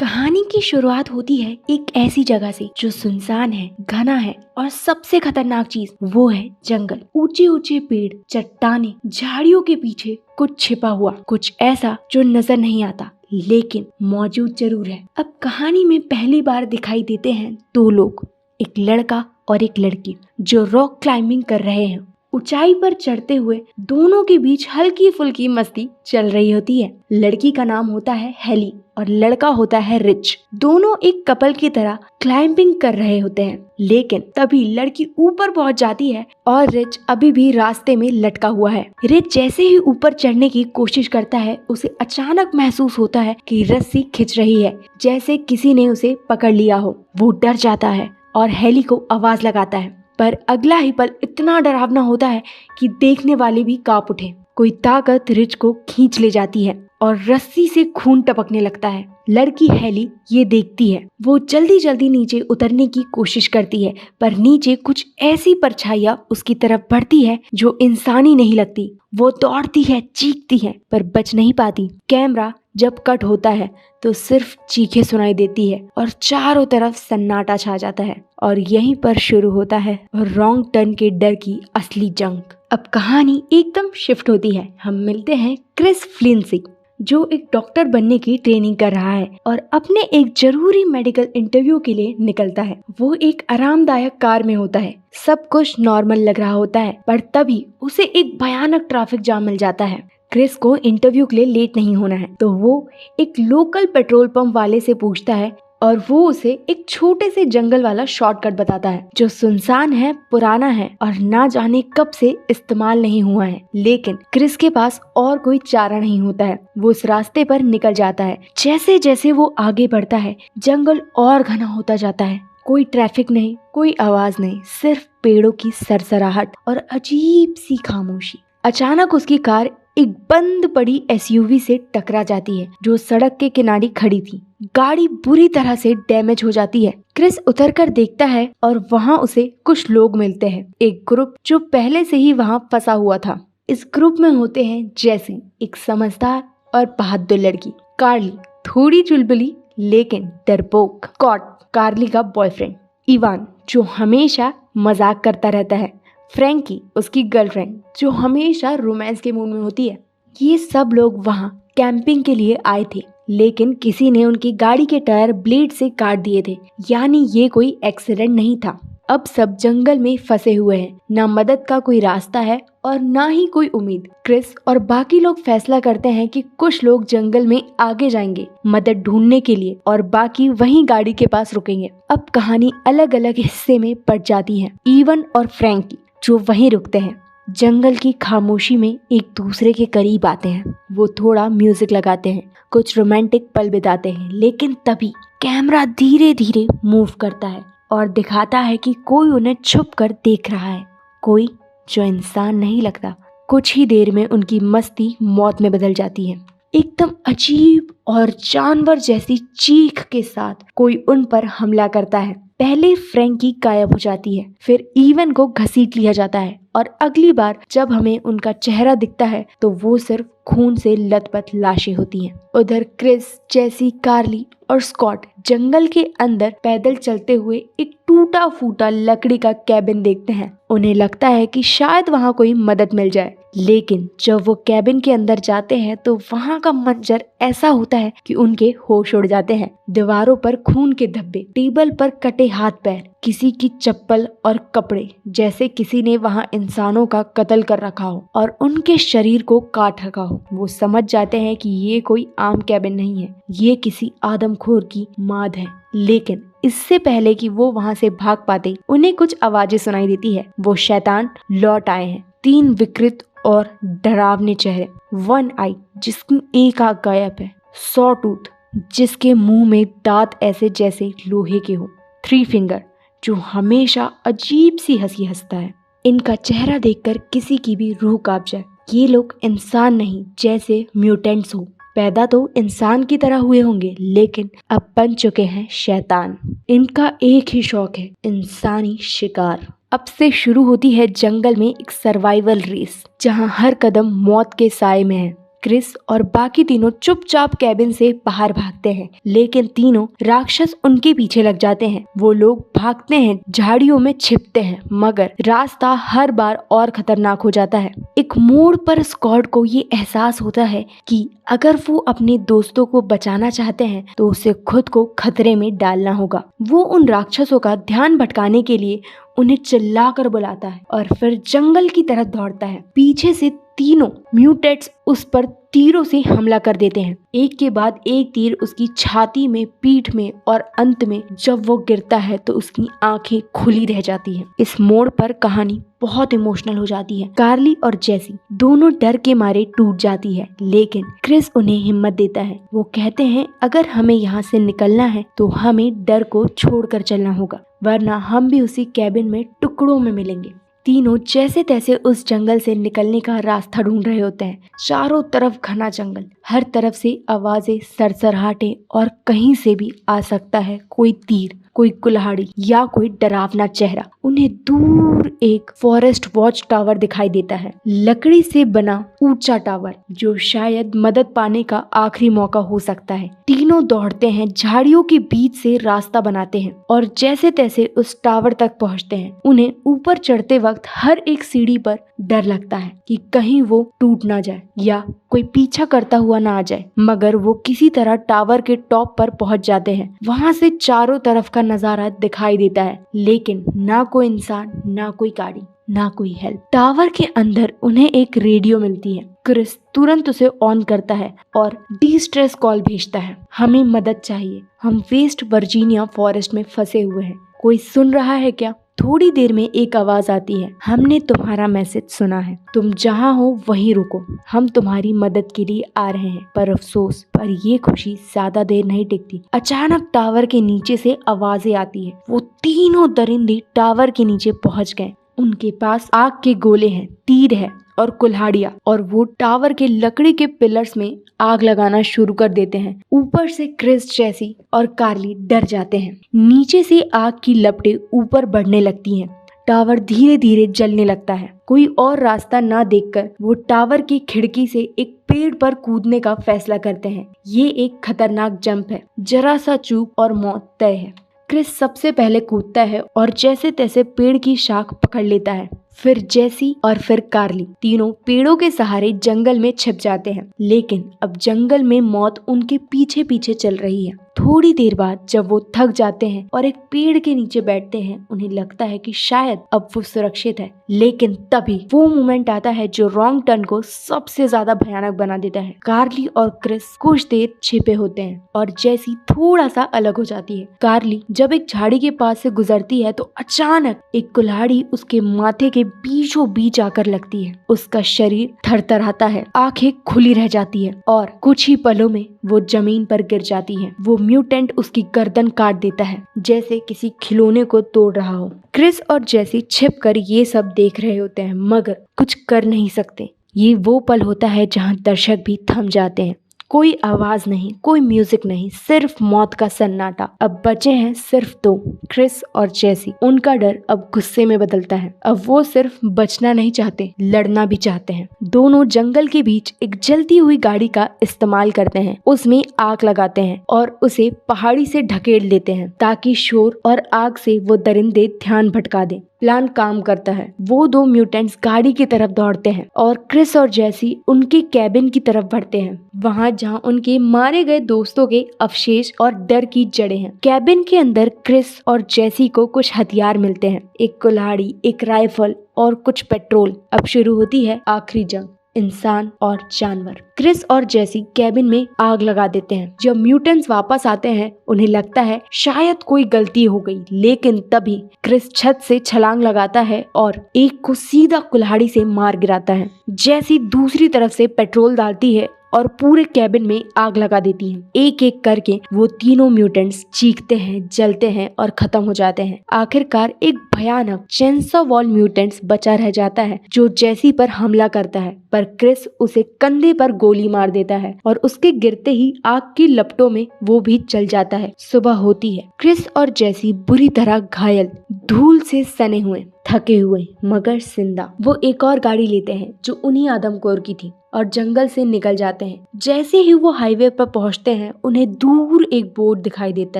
कहानी की शुरुआत होती है एक ऐसी जगह से जो सुनसान है, घना है और सबसे खतरनाक चीज वो है जंगल। ऊंचे ऊंचे पेड़, चट्टाने, झाड़ियों के पीछे कुछ छिपा हुआ, कुछ ऐसा जो नजर नहीं आता लेकिन मौजूद जरूर है। अब कहानी में पहली बार दिखाई देते हैं दो लोग, एक लड़का और एक लड़की जो रॉक क्लाइंबिंग कर रहे हैं। ऊंचाई पर चढ़ते हुए दोनों के बीच हल्की फुल्की मस्ती चल रही होती है। लड़की का नाम होता है हेली और लड़का होता है रिच। दोनों एक कपल की तरह क्लाइंबिंग कर रहे होते हैं, लेकिन तभी लड़की ऊपर पहुंच जाती है और रिच अभी भी रास्ते में लटका हुआ है। रिच जैसे ही ऊपर चढ़ने की कोशिश करता है, उसे अचानक महसूस होता है कि रस्सी खिंच रही है, जैसे किसी ने उसे पकड़ लिया हो। वो डर जाता है और हेली को आवाज लगाता है, पर अगला ही पल इतना डरावना होता है कि देखने वाले भी कांप उठे। कोई ताकत रिच को खींच ले जाती है और रस्सी से खून टपकने लगता है। लड़की हेली ये देखती है। वो जल्दी जल्दी नीचे उतरने की कोशिश करती है, पर नीचे कुछ ऐसी परछाइयां उसकी तरफ बढ़ती है जो इंसानी नहीं लगती। वो दौड़ती है, चीखती है, पर बच नहीं पाती। कैमरा जब कट होता है तो सिर्फ चीखें सुनाई देती है और चारों तरफ सन्नाटा छा जाता है। और यहीं पर शुरू होता है रॉन्ग टर्न के डर की असली जंग। अब कहानी एकदम शिफ्ट होती है। हम मिलते हैं क्रिस फ्लिन से, जो एक डॉक्टर बनने की ट्रेनिंग कर रहा है और अपने एक जरूरी मेडिकल इंटरव्यू के लिए निकलता है। वो एक आरामदायक कार में होता है, सब कुछ नॉर्मल लग रहा होता है, पर तभी उसे एक भयानक ट्रैफिक जाम मिल जाता है। क्रिस को इंटरव्यू के लिए लेट नहीं होना है, तो वो एक लोकल पेट्रोल पंप वाले से पूछता है और वो उसे एक छोटे से जंगल वाला शॉर्टकट बताता है जो सुनसान है, पुराना है और ना जाने कब से इस्तेमाल नहीं हुआ है। लेकिन क्रिस के पास और कोई चारा नहीं होता है। वो उस रास्ते पर निकल जाता है। जैसे जैसे वो आगे बढ़ता है, जंगल और घना होता जाता है। कोई ट्रैफिक नहीं, कोई आवाज नहीं, सिर्फ पेड़ों की सरसराहट और अजीब सी खामोशी। अचानक उसकी कार एक बंद पड़ी एसयूवी से टकरा जाती है जो सड़क के किनारे खड़ी थी। गाड़ी बुरी तरह से डैमेज हो जाती है। क्रिस उतरकर देखता है और वहाँ उसे कुछ लोग मिलते हैं, एक ग्रुप जो पहले से ही वहाँ फंसा हुआ था। इस ग्रुप में होते हैं जैसी, एक समझदार और बहादुर लड़की, कार्ली, थोड़ी चुलबुली लेकिन डरपोक, स्कॉट, कार्ली का बॉयफ्रेंड, इवान जो हमेशा मजाक करता रहता है, फ्रैंकी उसकी गर्लफ्रेंड जो हमेशा रोमांस के मूड में होती है। ये सब लोग वहाँ कैंपिंग के लिए आए थे, लेकिन किसी ने उनकी गाड़ी के टायर ब्लेड से काट दिए थे, यानी ये कोई एक्सीडेंट नहीं था। अब सब जंगल में फंसे हुए हैं, ना मदद का कोई रास्ता है और ना ही कोई उम्मीद। क्रिस और बाकी लोग फैसला करते हैं कि कुछ लोग जंगल में आगे जाएंगे मदद ढूंढने के लिए और बाकी वहीं गाड़ी के पास रुकेंगे। अब कहानी अलग अलग हिस्से में बट जाती है। इवन और फ्रैंकी जो वहीं रुकते हैं, जंगल की खामोशी में एक दूसरे के करीब आते हैं। वो थोड़ा म्यूजिक लगाते हैं, कुछ रोमांटिक पल बिताते हैं, लेकिन तभी कैमरा धीरे धीरे मूव करता है और दिखाता है कि कोई उन्हें छुप कर देख रहा है, कोई जो इंसान नहीं लगता। कुछ ही देर में उनकी मस्ती मौत में बदल जाती है। एकदम अजीब और जानवर जैसी चीख के साथ कोई उन पर हमला करता है। पहले फ्रैंकी गायब हो जाती है, फिर इवन को घसीट लिया जाता है और अगली बार जब हमें उनका चेहरा दिखता है तो वो सिर्फ खून से लथपथ लाशें होती हैं। उधर क्रिस, जैसी, कार्ली और स्कॉट जंगल के अंदर पैदल चलते हुए एक टूटा फूटा लकड़ी का कैबिन देखते हैं। उन्हें लगता है कि शायद वहाँ कोई मदद मिल जाए, लेकिन जब वो कैबिन के अंदर जाते हैं तो वहाँ का मंजर ऐसा होता है कि उनके होश उड़ जाते हैं। दीवारों पर खून के धब्बे, टेबल पर कटे हाथ पैर, किसी की चप्पल और कपड़े, जैसे किसी ने वहाँ इंसानों का कत्ल कर रखा हो और उनके शरीर को काट रखा हो। वो समझ जाते हैं कि ये कोई आम कैबिन नहीं है, ये किसी आदमखोर की माद है। लेकिन इससे पहले कि वो वहाँ से भाग पाते, उन्हें कुछ आवाजें सुनाई देती है। वो शैतान लौट आए हैं, 3 विकृत और डरावने चेहरे, 1 आई जिसकी एक आंख गायब है, 100 टूथ जिसके मुंह में दांत ऐसे जैसे लोहे के हो, 3 फिंगर जो हमेशा अजीब सी हंसी हंसता है। इनका चेहरा देखकर किसी की भी रूह कांप जाए। ये लोग इंसान नहीं, जैसे म्यूटेंट्स हो। पैदा तो इंसान की तरह हुए होंगे, लेकिन अब बन चुके हैं शैतान। इनका एक ही शौक है, इंसानी शिकार। अब से शुरू होती है जंगल में एक सर्वाइवल रेस, जहां हर कदम मौत के साए में है। क्रिस और बाकी तीनों चुपचाप कैबिन से बाहर भागते हैं, लेकिन तीनों राक्षस उनके पीछे लग जाते हैं। वो लोग भागते हैं, झाड़ियों में छिपते हैं, मगर रास्ता हर बार और खतरनाक हो जाता है। एक मोड़ पर स्कॉट को ये एहसास होता है कि अगर वो अपने दोस्तों को बचाना चाहते हैं तो उसे खुद को खतरे में डालना होगा। वो उन राक्षसों का ध्यान भटकाने के लिए उन्हें चिल्लाकर बुलाता है और फिर जंगल की तरफ दौड़ता है। पीछे से तीनों म्यूटेंट्स उस पर तीरों से हमला कर देते हैं, एक के बाद एक तीर उसकी छाती में, पीठ में और अंत में जब वो गिरता है तो उसकी आंखें खुली रह जाती हैं। इस मोड़ पर कहानी बहुत इमोशनल हो जाती है। कार्ली और जेसी दोनों डर के मारे टूट जाती है, लेकिन क्रिस उन्हें हिम्मत देता है। वो कहते हैं अगर हमें यहाँ से निकलना है तो हमें डर को छोड़कर चलना होगा, वरना हम भी उसी कैबिन में टुकड़ों में मिलेंगे। तीनों जैसे तैसे उस जंगल से निकलने का रास्ता ढूंढ रहे होते हैं। चारों तरफ घना जंगल, हर तरफ से आवाजें, सरसराहटें और कहीं से भी आ सकता है कोई तीर, कोई कुल्हाड़ी या कोई डरावना चेहरा। उन्हें दूर एक फॉरेस्ट वॉच टावर दिखाई देता है, लकड़ी से बना ऊंचा टावर जो शायद मदद पाने का आखिरी मौका हो सकता है। तीनों दौड़ते हैं, झाड़ियों के बीच से रास्ता बनाते हैं और जैसे तैसे उस टावर तक पहुंचते हैं। उन्हें ऊपर चढ़ते वक्त हर एक सीढ़ी पर डर लगता है कि कहीं वो टूट ना जाए या कोई पीछा करता हुआ ना आ जाए, मगर वो किसी तरह टावर के टॉप पर पहुंच जाते हैं। वहां से चारों तरफ का नजारा दिखाई देता है, लेकिन ना कोई इंसान, ना कोई गाड़ी, ना कोई हेल्प। टावर के अंदर उन्हें एक रेडियो मिलती है। क्रिस तुरंत उसे ऑन करता है और डिस्ट्रेस कॉल भेजता है। हमें मदद चाहिए, हम वेस्ट वर्जीनिया फॉरेस्ट में फंसे हुए हैं, कोई सुन रहा है क्या? थोड़ी देर में एक आवाज आती है, हमने तुम्हारा मैसेज सुना है, तुम जहाँ हो वहीं रुको, हम तुम्हारी मदद के लिए आ रहे हैं। पर अफसोस, पर ये खुशी ज्यादा देर नहीं टिकती। अचानक टावर के नीचे से आवाजें आती है। वो तीनों दरिंदे टावर के नीचे पहुंच गए। उनके पास आग के गोले हैं, तीर है और कुल्हाड़ियां, और वो टावर के लकड़ी के पिलर्स में आग लगाना शुरू कर देते हैं। ऊपर से क्रिस, जेसी और कार्ली डर जाते हैं। नीचे से आग की लपटें ऊपर बढ़ने लगती हैं। टावर धीरे धीरे जलने लगता है। कोई और रास्ता ना देखकर वो टावर की खिड़की से एक पेड़ पर कूदने का फैसला करते हैं। ये एक खतरनाक जंप है, जरा सा चूक और मौत तय है। क्रिस सबसे पहले कूदता है और जैसे तैसे पेड़ की शाख पकड़ लेता है। फिर जेसी और फिर कार्ली तीनों पेड़ों के सहारे जंगल में छिप जाते हैं, लेकिन अब जंगल में मौत उनके पीछे पीछे चल रही है। थोड़ी देर बाद जब वो थक जाते हैं और एक पेड़ के नीचे बैठते हैं, उन्हें लगता है कि शायद अब वो सुरक्षित है, लेकिन तभी वो मोमेंट आता है जो रॉन्ग टर्न को सबसे ज्यादा भयानक बना देता है। कार्ली और क्रिस कुछ देर छिपे होते हैं और जेसी थोड़ा सा अलग हो जाती है। कार्ली जब एक झाड़ी के पास से गुजरती है तो अचानक एक कुल्हाड़ी उसके माथे के बीचों बीच आकर लगती है। उसका शरीर थरथराता है, आंखें खुली रह जाती है और कुछ ही पलों में वो जमीन पर गिर जाती है। वो म्यूटेंट उसकी गर्दन काट देता है, जैसे किसी खिलौने को तोड़ रहा हो। क्रिस और जेसी छिपकर ये सब देख रहे होते हैं, मगर कुछ कर नहीं सकते। ये वो पल होता है जहाँ दर्शक भी थम जाते हैं। कोई आवाज नहीं, कोई म्यूजिक नहीं, सिर्फ मौत का सन्नाटा। अब बचे हैं सिर्फ दो, क्रिस और जेसी। उनका डर अब गुस्से में बदलता है। अब वो सिर्फ बचना नहीं चाहते, लड़ना भी चाहते हैं। दोनों जंगल के बीच एक जलती हुई गाड़ी का इस्तेमाल करते हैं, उसमें आग लगाते हैं और उसे पहाड़ी से ढकेल देते हैं ताकि शोर और आग से वो दरिंदे ध्यान भटका दें। प्लान काम करता है। वो दो म्यूटेंट्स गाड़ी की तरफ दौड़ते हैं और क्रिस और जेसी उनके कैबिन की तरफ बढ़ते हैं, वहां जहां उनके मारे गए दोस्तों के अवशेष और डर की जड़ें हैं। कैबिन के अंदर क्रिस और जेसी को कुछ हथियार मिलते हैं, एक कुल्हाड़ी, एक राइफल और कुछ पेट्रोल। अब शुरू होती है आखिरी जंग, इंसान और जानवर। क्रिस और जेसी कैबिन में आग लगा देते हैं। जब म्यूटेंट्स वापस आते हैं, उन्हें लगता है शायद कोई गलती हो गई, लेकिन तभी क्रिस छत से छलांग लगाता है और एक को सीधा कुल्हाड़ी से मार गिराता है। जेसी दूसरी तरफ से पेट्रोल डालती है और पूरे कैबिन में आग लगा देती है। एक एक करके वो तीनों म्यूटेंट्स चीखते हैं, जलते हैं और खत्म हो जाते हैं। आखिरकार एक भयानक चेनसॉ वॉल म्यूटेंट्स बचा रह जाता है जो जेसी पर हमला करता है, पर क्रिस उसे कंधे पर गोली मार देता है और उसके गिरते ही आग की लपटों में वो भी जल जाता है। सुबह होती है। क्रिस और जेसी बुरी तरह घायल, धूल से सने हुए, थके हुए, मगर जिंदा। वो एक और गाड़ी लेते हैं जो उन्हीं आदमखोर की थी और जंगल से निकल जाते हैं। जैसे ही वो हाईवे पर पहुंचते हैं, उन्हें दूर एक बोर्ड दिखाई देता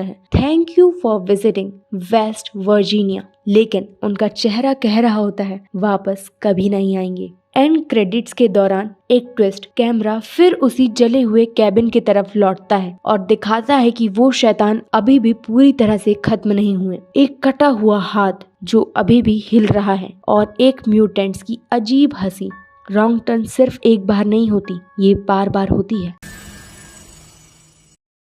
है, thank you for visiting West Virginia. लेकिन उनका चेहरा कह रहा होता है वापस कभी नहीं आएंगे। एंड क्रेडिट्स के दौरान एक ट्विस्ट, कैमरा फिर उसी जले हुए कैबिन की तरफ लौटता है और दिखाता है कि वो शैतान अभी भी पूरी तरह से खत्म नहीं हुए। एक कटा हुआ हाथ जो अभी भी हिल रहा है और एक म्यूटेंट्स की अजीब हंसी। रॉन्ग टर्न सिर्फ एक बार नहीं होती, ये बार बार होती है।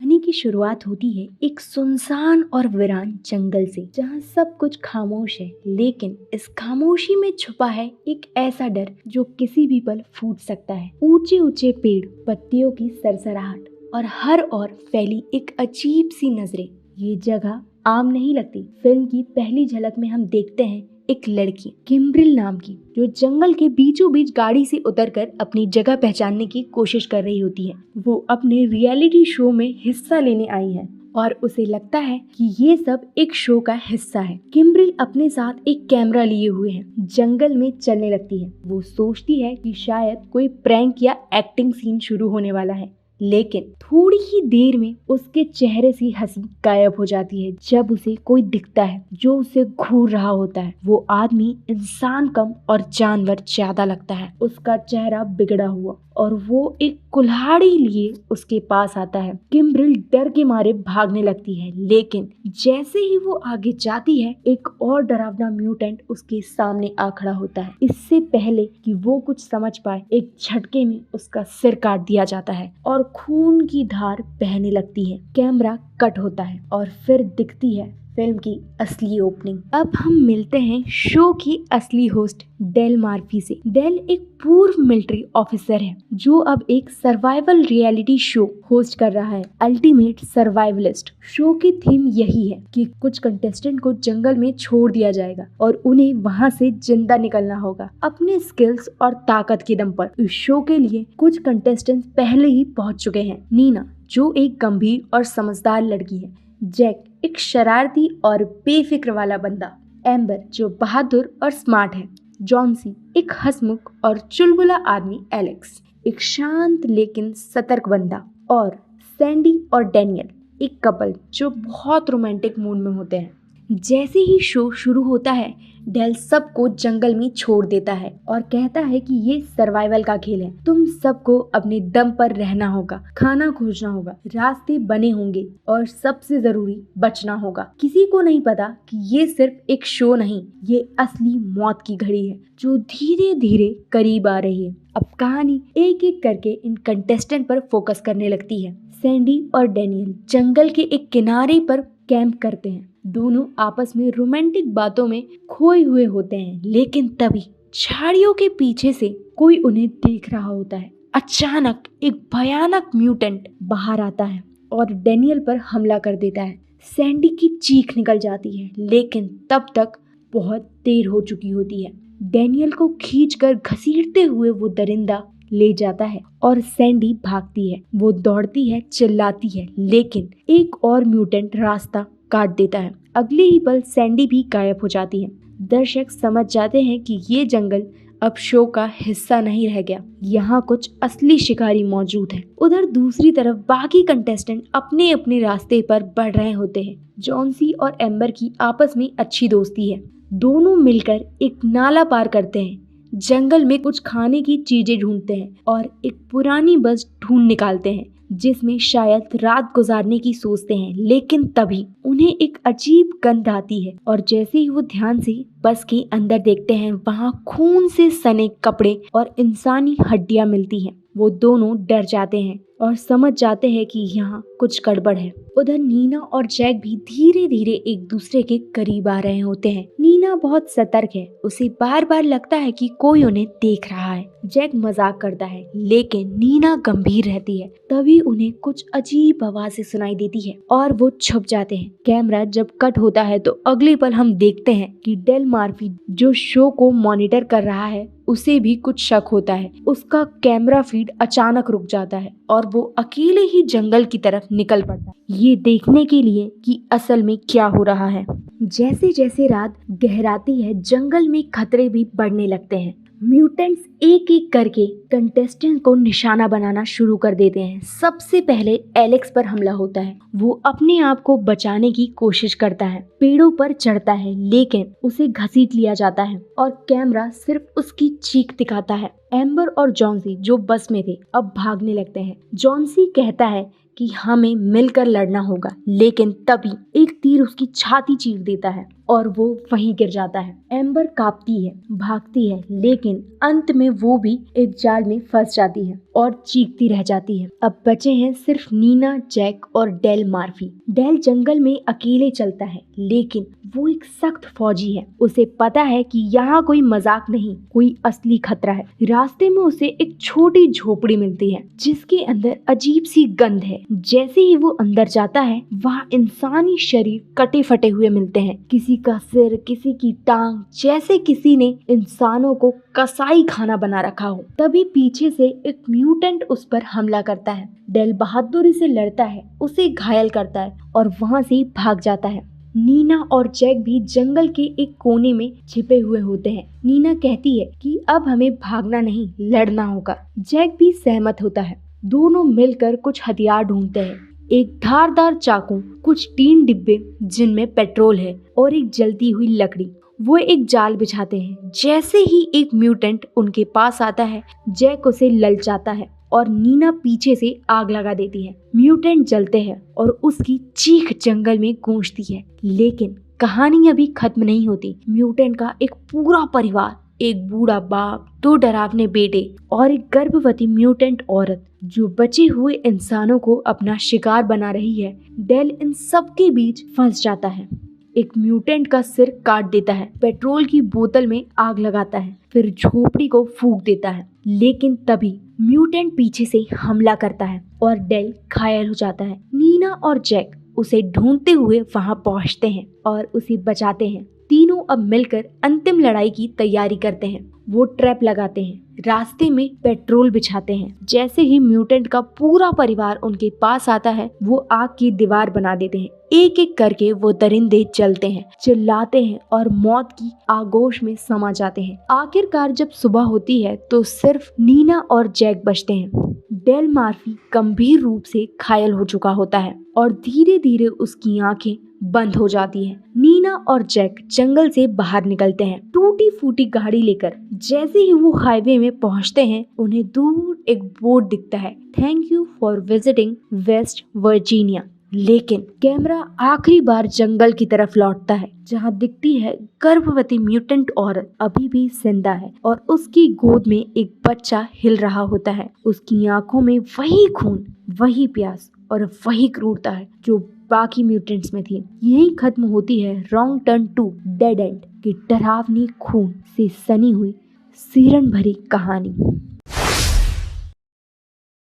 कहानी की शुरुआत होती है एक सुनसान और वीरान जंगल से, जहाँ सब कुछ खामोश है, लेकिन इस खामोशी में छुपा है एक ऐसा डर जो किसी भी पल फूट सकता है। ऊंचे ऊंचे पेड़, पत्तियों की सरसराहट और हर ओर फैली एक अजीब सी नजरें। ये जगह आम नहीं लगती। फिल्म की पहली झलक में हम देखते हैं एक लड़की, किम्ब्रिल नाम की, जो जंगल के बीचों बीच गाड़ी से उतरकर अपनी जगह पहचानने की कोशिश कर रही होती है। वो अपने रियलिटी शो में हिस्सा लेने आई है और उसे लगता है कि ये सब एक शो का हिस्सा है। किम्ब्रिल अपने साथ एक कैमरा लिए हुए है, जंगल में चलने लगती है। वो सोचती है कि शायद कोई प्रैंक या एक्टिंग सीन शुरू होने वाला है, लेकिन थोड़ी ही देर में उसके चेहरे से हंसी गायब हो जाती है जब उसे कोई दिखता है जो उसे घूर रहा होता है। वो आदमी इंसान कम और जानवर ज्यादा लगता है। उसका चेहरा बिगड़ा हुआ और वो एक कुल्हाड़ी लिए उसके पास आता है। किम्ब्रिल डर के मारे भागने लगती है, लेकिन जैसे ही वो आगे जाती है, एक और डरावना म्यूटेंट उसके सामने आ खड़ा होता है। इससे पहले कि वो कुछ समझ पाए, एक झटके में उसका सिर काट दिया जाता है और खून की धार बहने लगती है। कैमरा कट होता है और फिर दिखती है फिल्म की असली ओपनिंग। अब हम मिलते हैं शो की असली होस्ट डेल मार्फी से। डेल एक पूर्व मिलिट्री ऑफिसर है जो अब एक सर्वाइवल रियलिटी शो होस्ट कर रहा है, अल्टीमेट सर्वाइवलिस्ट। शो की थीम यही है कि कुछ कंटेस्टेंट को जंगल में छोड़ दिया जाएगा और उन्हें वहां से जिंदा निकलना होगा अपने स्किल्स और ताकत के दम पर। इस शो के लिए कुछ कंटेस्टेंट पहले ही पहुंच चुके हैं। नीना, जो एक गंभीर और समझदार लड़की है। जैक, एक शरारती और बेफिक्र वाला बंदा। एम्बर, जो बहादुर और स्मार्ट है। जॉन्सी, एक हंसमुख और चुलबुला आदमी। एलेक्स, एक शांत लेकिन सतर्क बंदा। और सैंडी और डैनियल, एक कपल जो बहुत रोमांटिक मूड में होते हैं। जैसे ही शो शुरू होता है, डेल सबको जंगल में छोड़ देता है और कहता है कि ये सर्वाइवल का खेल है। तुम सबको अपने दम पर रहना होगा, खाना खोजना होगा, रास्ते बने होंगे और सबसे जरूरी बचना होगा। किसी को नहीं पता कि ये सिर्फ एक शो नहीं, ये असली मौत की घड़ी है जो धीरे धीरे करीब आ रही है। अब कहानी एक एक करके इन कंटेस्टेंट पर फोकस करने लगती है। सैंडी और डैनियल जंगल के एक किनारे पर कैंप करते हैं। दोनों आपस में रोमांटिक बातों में खोए हुए होते हैं, लेकिन तभी झाड़ियों के पीछे से कोई उन्हें देख रहा होता है। अचानक एक भयानक म्यूटेंट बाहर आता है और डैनियल पर हमला कर देता है। सैंडी की चीख निकल जाती है, लेकिन तब तक बहुत देर हो चुकी होती है। डैनियल को खींचकर घसीटते हुए वो दरिंदा ले जाता है और सैंडी भागती है। वो दौड़ती है, चिल्लाती है, लेकिन एक और म्यूटेंट रास्ता काट देता है। अगले ही पल सैंडी भी गायब हो जाती है। दर्शक समझ जाते हैं कि ये जंगल अब शो का हिस्सा नहीं रह गया, यहाँ कुछ असली शिकारी मौजूद हैं। उधर दूसरी तरफ बाकी कंटेस्टेंट अपने अपने रास्ते पर बढ़ रहे होते हैं। जॉन्सी और एम्बर की आपस में अच्छी दोस्ती है। दोनों मिलकर एक नाला पार करते हैं, जंगल में कुछ खाने की चीजें ढूंढते हैं और एक पुरानी बस ढूंढ निकालते हैं जिसमें शायद रात गुजारने की सोचते हैं। लेकिन तभी उन्हें एक अजीब गंध आती है और जैसे ही वो ध्यान से बस के अंदर देखते हैं, वहाँ खून से सने कपड़े और इंसानी हड्डियां मिलती हैं। वो दोनों डर जाते हैं और समझ जाते हैं कि यहाँ कुछ गड़बड़ है। उधर नीना और जैक भी धीरे धीरे एक दूसरे के करीब आ रहे होते हैं। नीना बहुत सतर्क है, उसे बार बार लगता है कि कोई उन्हें देख रहा है। जैक मजाक करता है, लेकिन नीना गंभीर रहती है। तभी उन्हें कुछ अजीब आवाजें सुनाई देती है और वो छुप जाते हैं। कैमरा जब कट होता है तो अगले पल हम देखते हैं कि डेल मार्फी, जो शो को मॉनिटर कर रहा है, उसे भी कुछ शक होता है। उसका कैमरा फीड अचानक रुक जाता है और वो अकेले ही जंगल की तरफ निकल पड़ता है, ये देखने के लिए कि असल में क्या हो रहा है। जैसे जैसे रात गहराती है, जंगल में खतरे भी बढ़ने लगते हैं। म्यूटेंट्स एक एक करके कंटेस्टेंट को निशाना बनाना शुरू कर देते हैं। सबसे पहले एलेक्स पर हमला होता है। वो अपने आप को बचाने की कोशिश करता है, पेड़ों पर चढ़ता है, लेकिन उसे घसीट लिया जाता है और कैमरा सिर्फ उसकी चीख दिखाता है। एम्बर और जॉन्सी जो बस में थे अब भागने लगते हैं। जॉन्सी कहता है कि हमें मिलकर लड़ना होगा, लेकिन तभी एक तीर उसकी छाती चीर देता है और वो वहीं गिर जाता है। एम्बर कांपती है, भागती है, लेकिन अंत में वो भी एक जाल में फंस जाती है और चीखती रह जाती है। अब बचे हैं सिर्फ नीना, जैक और डेल मार्फी। डेल जंगल में अकेले चलता है, लेकिन वो एक सख्त फौजी है। उसे पता है कि यहाँ कोई मजाक नहीं, कोई असली खतरा है। रास्ते में उसे एक छोटी झोपड़ी मिलती है जिसके अंदर अजीब सी गंध है। जैसे ही वो अंदर जाता है, वहाँ इंसानी शरीर कटे फटे हुए मिलते हैं। किसी का सिर, किसी की टांग, जैसे किसी ने इंसानों को कसाई खाना बना रखा हो। तभी पीछे से एक म्यूटेंट उस पर हमला करता है। डेल बहादुरी से लड़ता है, उसे घायल करता है और वहाँ से भाग जाता है। नीना और जैक भी जंगल के एक कोने में छिपे हुए होते हैं। नीना कहती है कि अब हमें भागना नहीं, लड़ना होगा। जैक भी सहमत होता है। दोनों मिलकर कुछ हथियार ढूंढते हैं। एक धारदार चाकू, कुछ टीन डिब्बे जिनमें पेट्रोल है और एक जलती हुई लकड़ी। वो एक जाल बिछाते हैं। जैसे ही एक म्यूटेंट उनके पास आता है, जैक उसे ललचाता है और नीना पीछे से आग लगा देती है। म्यूटेंट जलते हैं और उसकी चीख जंगल में गूंजती है। लेकिन कहानी अभी खत्म नहीं होती। म्यूटेंट का एक पूरा परिवार, एक बूढ़ा बाप, 2 डरावने बेटे और एक गर्भवती म्यूटेंट औरत जो बचे हुए इंसानों को अपना शिकार बना रही है, डेल इन सब के बीच फंस जाता है। एक म्यूटेंट का सिर काट देता है, पेट्रोल की बोतल में आग लगाता है, फिर झोपड़ी को फूंक देता है। लेकिन तभी म्यूटेंट पीछे से हमला करता है और डेल घायल हो जाता है। नीना और जैक उसे ढूंढते हुए वहां पहुंचते हैं और उसे बचाते हैं। तीनों अब मिलकर अंतिम लड़ाई की तैयारी करते हैं। वो ट्रैप लगाते हैं, रास्ते में पेट्रोल बिछाते हैं। जैसे ही म्यूटेंट का पूरा परिवार उनके पास आता है, वो आग की दीवार बना देते हैं। एक एक करके वो दरिंदे चलते हैं, चिल्लाते हैं और मौत की आगोश में समा जाते हैं। आखिरकार जब सुबह होती है तो सिर्फ नीना और जैक बचते हैं। डेल मार्फी गंभीर रूप से घायल हो चुका होता है और धीरे धीरे उसकी आंखें बंद हो जाती है। नीना और जैक जंगल से बाहर निकलते हैं, टूटी फूटी गाड़ी लेकर। जैसे ही वो हाईवे में पहुंचते हैं, उन्हें दूर एक बोर्ड दिखता है, thank you for visiting West Virginia. लेकिन कैमरा आखिरी बार जंगल की तरफ लौटता है, जहां दिखती है गर्भवती म्यूटेंट औरत अभी भी जिंदा है और उसकी गोद में एक बच्चा हिल रहा होता है। उसकी आंखों में वही खून, वही प्यास और वही क्रूरता है जो बाकी म्यूटेंट्स में थी। यही खत्म होती है Wrong Turn to Dead End की डरावनी खून से सनी हुई सिरन भरी कहानी।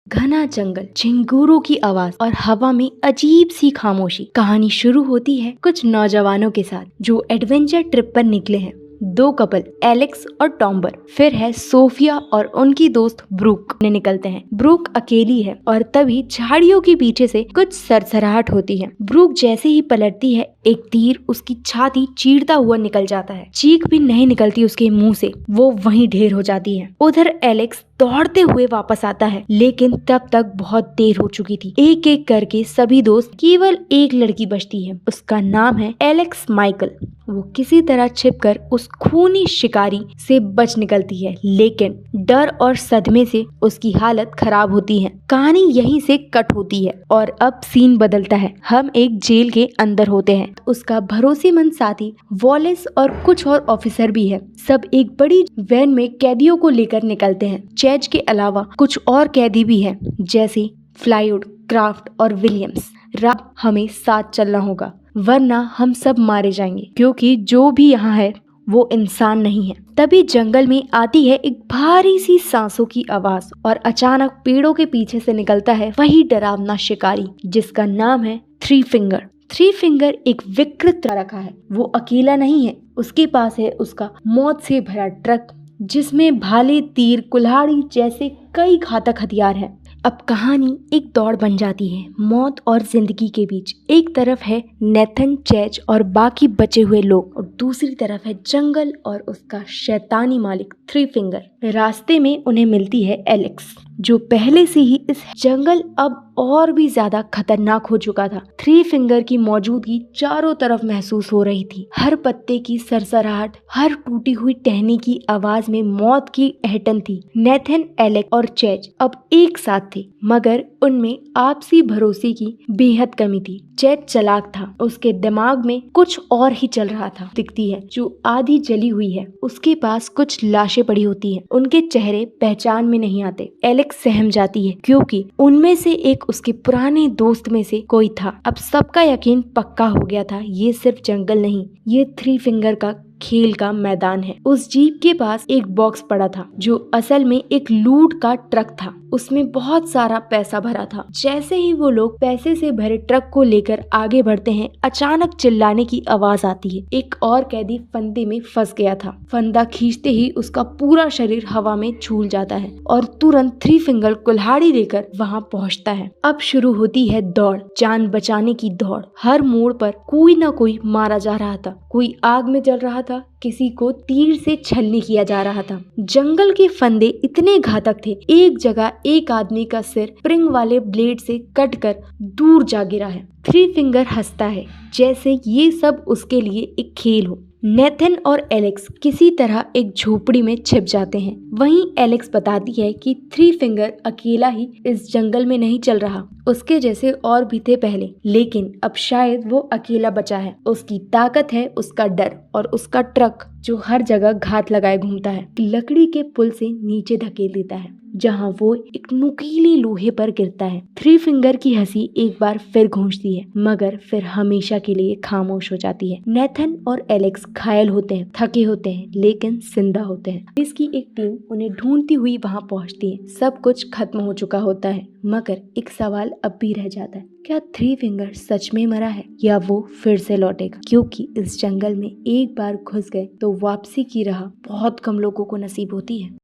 घना जंगल, झिंगुरों की आवाज और हवा में अजीब सी खामोशी। कहानी शुरू होती है कुछ नौजवानों के साथ जो एडवेंचर ट्रिप पर निकले हैं। 2 कपल, एलेक्स और टॉम्बर, फिर है सोफिया और उनकी दोस्त ब्रूक ने निकलते हैं। ब्रूक अकेली है और तभी झाड़ियों के पीछे से कुछ सरसराहट होती है। ब्रूक जैसे ही पलटती है, एक तीर उसकी छाती चीरता हुआ निकल जाता है। चीख भी नहीं निकलती उसके मुंह से, वो वहीं ढेर हो जाती है। उधर एलेक्स दौड़ते हुए वापस आता है, लेकिन तब तक बहुत देर हो चुकी थी। एक एक करके सभी दोस्त, केवल एक लड़की बचती है। उसका नाम है एलेक्स माइकल। वो किसी तरह छिपकर उस खूनी शिकारी से बच निकलती है, लेकिन डर और सदमे से उसकी हालत खराब होती है। कहानी यहीं से कट होती है और अब सीन बदलता है। हम एक जेल के अंदर होते हैं। उसका भरोसेमंद साथी वॉलेस और कुछ और ऑफिसर भी है। सब एक बड़ी वैन में कैदियों को लेकर निकलते हैं। चैज के अलावा कुछ और कैदी भी हैं, जैसे फ्लाइवुड, क्राफ्ट और विलियम्स। रात हमें साथ चलना होगा, वरना हम सब मारे जाएंगे, क्योंकि जो भी यहाँ है वो इंसान नहीं है। तभी जंगल में आती है एक भारी सी सांसों की आवाज और अचानक पेड़ों के पीछे से निकलता है वही डरावना शिकारी जिसका नाम है 3 फिंगर। 3 फिंगर एक विकृत रखा है। वो अकेला नहीं है, उसके पास है उसका मौत से भरा ट्रक जिसमें भाले, तीर, कुल्हाड़ी जैसे कई घातक हथियार हैं। अब कहानी एक दौड़ बन जाती है मौत और जिंदगी के बीच। एक तरफ है नेथन, चैच और बाकी बचे हुए लोग और दूसरी तरफ है जंगल और उसका शैतानी मालिक थ्री फिंगर। रास्ते में उन्हें मिलती है एलेक्स, जो पहले से ही इस जंगल अब और भी ज्यादा खतरनाक हो चुका था। थ्री फिंगर की मौजूदगी चारों तरफ महसूस हो रही थी। हर पत्ते की सरसराहट, हर टूटी हुई टहनी की आवाज में मौत की एहटन थी। नेथन, एलेक्स और चैच अब एक साथ थे, मगर उनमें आपसी भरोसे की बेहद कमी थी। चैच चालाक था, उसके दिमाग में कुछ और ही चल रहा था। दिखती है जो आधी जली हुई है, उसके पास कुछ लाशें पड़ी होती हैं, उनके चेहरे पहचान में नहीं आते। एलेक्स सहम जाती है क्योंकि उनमें से एक उसके पुराने दोस्त में से कोई था। अब सबका यकीन पक्का हो गया था, ये सिर्फ जंगल नहीं, ये थ्री फिंगर का खेल का मैदान है। उस जीप के पास एक बॉक्स पड़ा था जो असल में एक लूट का ट्रक था। उसमें बहुत सारा पैसा भरा था। जैसे ही वो लोग पैसे से भरे ट्रक को लेकर आगे बढ़ते हैं, अचानक चिल्लाने की आवाज आती है। एक और कैदी फंदे में फंस गया था। फंदा खींचते ही उसका पूरा शरीर हवा में झूल जाता है और तुरंत थ्री फिंगर कुल्हाड़ी लेकर वहां पहुंचता है। अब शुरू होती है दौड़, जान बचाने की दौड़। हर मोड़ पर कोई ना कोई मारा जा रहा था, कोई आग में जल रहा था, किसी को तीर से छलनी किया जा रहा था। जंगल के फंदे इतने घातक थे, एक जगह एक आदमी का सिर स्प्रिंग वाले ब्लेड से कटकर दूर जा गिरा है। थ्री फिंगर हंसता है जैसे ये सब उसके लिए एक खेल हो। नेथन और एलेक्स किसी तरह एक झोपड़ी में छिप जाते हैं। वहीं एलेक्स बताती है कि थ्री फिंगर अकेला ही इस जंगल में नहीं चल रहा, उसके जैसे और भी थे पहले, लेकिन अब शायद वो अकेला बचा है। उसकी ताकत है उसका डर और उसका ट्रक जो हर जगह घात लगाए घूमता है, लकड़ी के पुल से नीचे धकेल देता है जहां वो एक नुकीले लोहे पर गिरता है। थ्री फिंगर की हंसी एक बार फिर गूंजती है, मगर फिर हमेशा के लिए खामोश हो जाती है। नेथन और एलेक्स घायल होते हैं, थके होते हैं, लेकिन जिंदा होते हैं। इसकी एक टीम उन्हें ढूंढती हुई वहां पहुंचती है। सब कुछ खत्म हो चुका होता है, मगर एक सवाल अब भी रह जाता है, क्या थ्री फिंगर सच में मरा है या वो फिर से लौटेगा? क्योंकि इस जंगल में एक बार घुस गए तो वापसी की राह बहुत कम लोगों को नसीब होती है।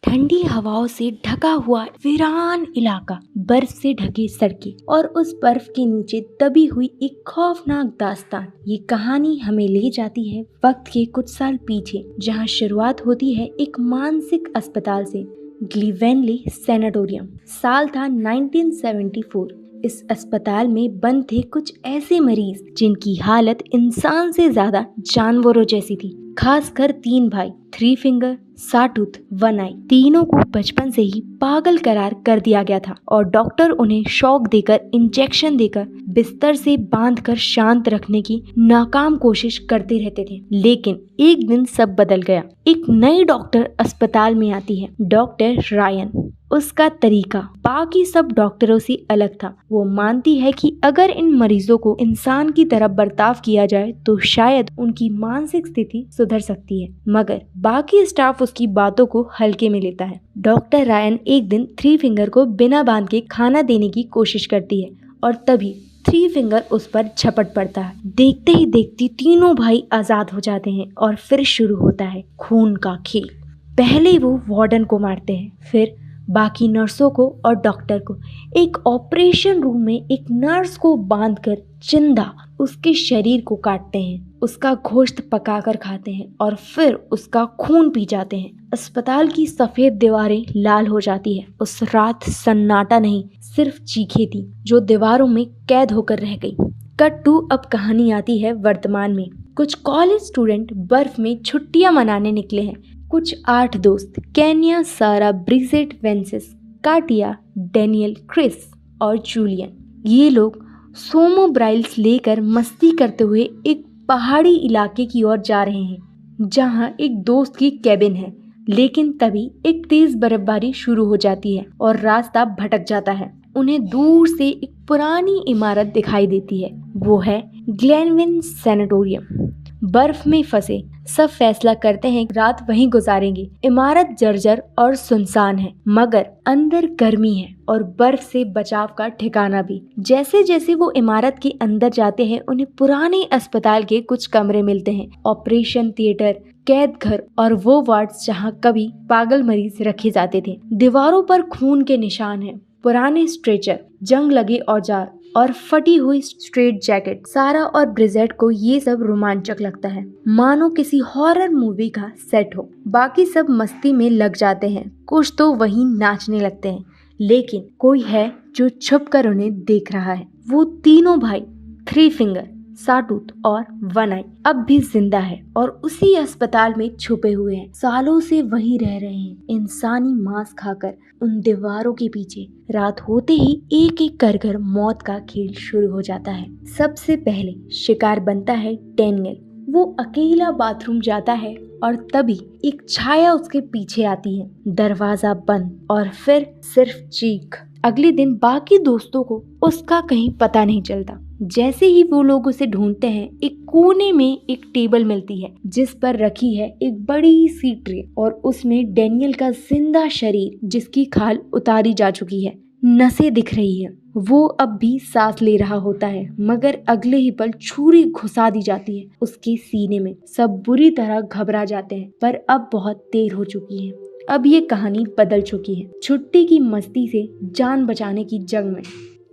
ठंडी हवाओं से ढका हुआ वीरान इलाका, बर्फ से ढकी सड़कें और उस बर्फ के नीचे दबी हुई एक खौफनाक दास्तान। ये कहानी हमें ले जाती है वक्त के कुछ साल पीछे, जहां शुरुआत होती है एक मानसिक अस्पताल से, ग्लीवेनली सैनाटोरियम। साल था 1974। इस अस्पताल में बंद थे कुछ ऐसे मरीज जिनकी हालत इंसान से ज्यादा जानवरों जैसी थी। खासकर 3 भाई, थ्री फिंगर, साटूथ, वन आई, तीनों को बचपन से ही पागल करार कर दिया गया था और डॉक्टर उन्हें शॉक देकर, इंजेक्शन देकर, बिस्तर से बांधकर शांत रखने की नाकाम कोशिश करते रहते थे। लेकिन एक दिन सब बदल गया। एक नई डॉक्टर अस्पताल में आती है, डॉक्टर रायन। उसका तरीका बाकी सब डॉक्टरों से अलग था। वो मानती है कि अगर इन मरीजों को इंसान की तरह बर्ताव किया जाए तो शायद उनकी मानसिक स्थिति सुधर सकती है, मगर बाकी स्टाफ उसकी बातों को हल्के में लेता है। डॉक्टर रायन एक दिन थ्री फिंगर को बिना बांध के खाना देने की कोशिश करती है और तभी थ्री फिंगर उस पर झपट पड़ता है। देखते ही देखते तीनों भाई आजाद हो जाते हैं और फिर शुरू होता है खून का खेल। पहले वो वार्डन को मारते हैं, फिर बाकी नर्सों को और डॉक्टर को। एक ऑपरेशन रूम में एक नर्स को बांधकर जिंदा उसके शरीर को काटते हैं, उसका गोश्त पकाकर खाते हैं और फिर उसका खून पी जाते हैं। अस्पताल की सफेद दीवारें लाल हो जाती है। उस रात सन्नाटा नहीं, सिर्फ चीखें थी जो दीवारों में कैद होकर रह गई। कट टू, अब कहानी आती है वर्तमान में। कुछ कॉलेज स्टूडेंट बर्फ में छुट्टियां मनाने निकले हैं। कुछ 8 दोस्त, केन्या, सारा, ब्रिजेट, वेंसिस, काटिया, डेनियल, क्रिस और जूलियन। ये लोग सोमो ब्राइल्स लेकर मस्ती करते हुए एक पहाड़ी इलाके की ओर जा रहे हैं जहां एक दोस्त की कैबिन है। लेकिन तभी एक तेज बर्फबारी शुरू हो जाती है और रास्ता भटक जाता है। उन्हें दूर से एक पुरानी इमारत दिखाई देती है। वो है ग्लेनविन सैनाटोरियम। बर्फ में फंसे सब फैसला करते हैं रात वहीं गुजारेंगे। इमारत जर्जर और सुनसान है, मगर अंदर गर्मी है और बर्फ से बचाव का ठिकाना भी। जैसे जैसे वो इमारत के अंदर जाते हैं, उन्हें पुराने अस्पताल के कुछ कमरे मिलते हैं, ऑपरेशन थिएटर, कैद घर और वो वार्ड्स जहाँ कभी पागल मरीज रखे जाते थे। दीवारों पर खून के निशान हैं, पुराने स्ट्रेचर, जंग लगे औजार और फटी हुई स्ट्रेट जैकेट। सारा और ब्रिजेट को ये सब रोमांचक लगता है, मानो किसी हॉरर मूवी का सेट हो। बाकी सब मस्ती में लग जाते हैं, कुछ तो वहीं नाचने लगते हैं, लेकिन कोई है जो छुप कर उन्हें देख रहा है। वो तीनों भाई, थ्री फिंगर, साटूथ और वन आई, अब भी जिंदा है और उसी अस्पताल में छुपे हुए हैं। सालों से वहीं रह रहे हैं, इंसानी मांस खाकर। उन दीवारों के पीछे रात होते ही एक एक कर कर मौत का खेल शुरू हो जाता है। सबसे पहले शिकार बनता है डेनियल। वो अकेला बाथरूम जाता है और तभी एक छाया उसके पीछे आती है। दरवाजा बंद और फिर सिर्फ चीख। अगले दिन बाकी दोस्तों को उसका कहीं पता नहीं चलता। जैसे ही वो लोग उसे ढूंढते हैं, एक कोने में एक टेबल मिलती है जिस पर रखी है एक बड़ी सी ट्रे और उसमें डेनियल का जिंदा शरीर, जिसकी खाल उतारी जा चुकी है, नसें दिख रही है। वो अब भी सांस ले रहा होता है, मगर अगले ही पल छुरी घुसा दी जाती है उसके सीने में। सब बुरी तरह घबरा जाते हैं, पर अब बहुत देर हो चुकी है। अब ये कहानी बदल चुकी है। छुट्टी की मस्ती से जान बचाने की जंग में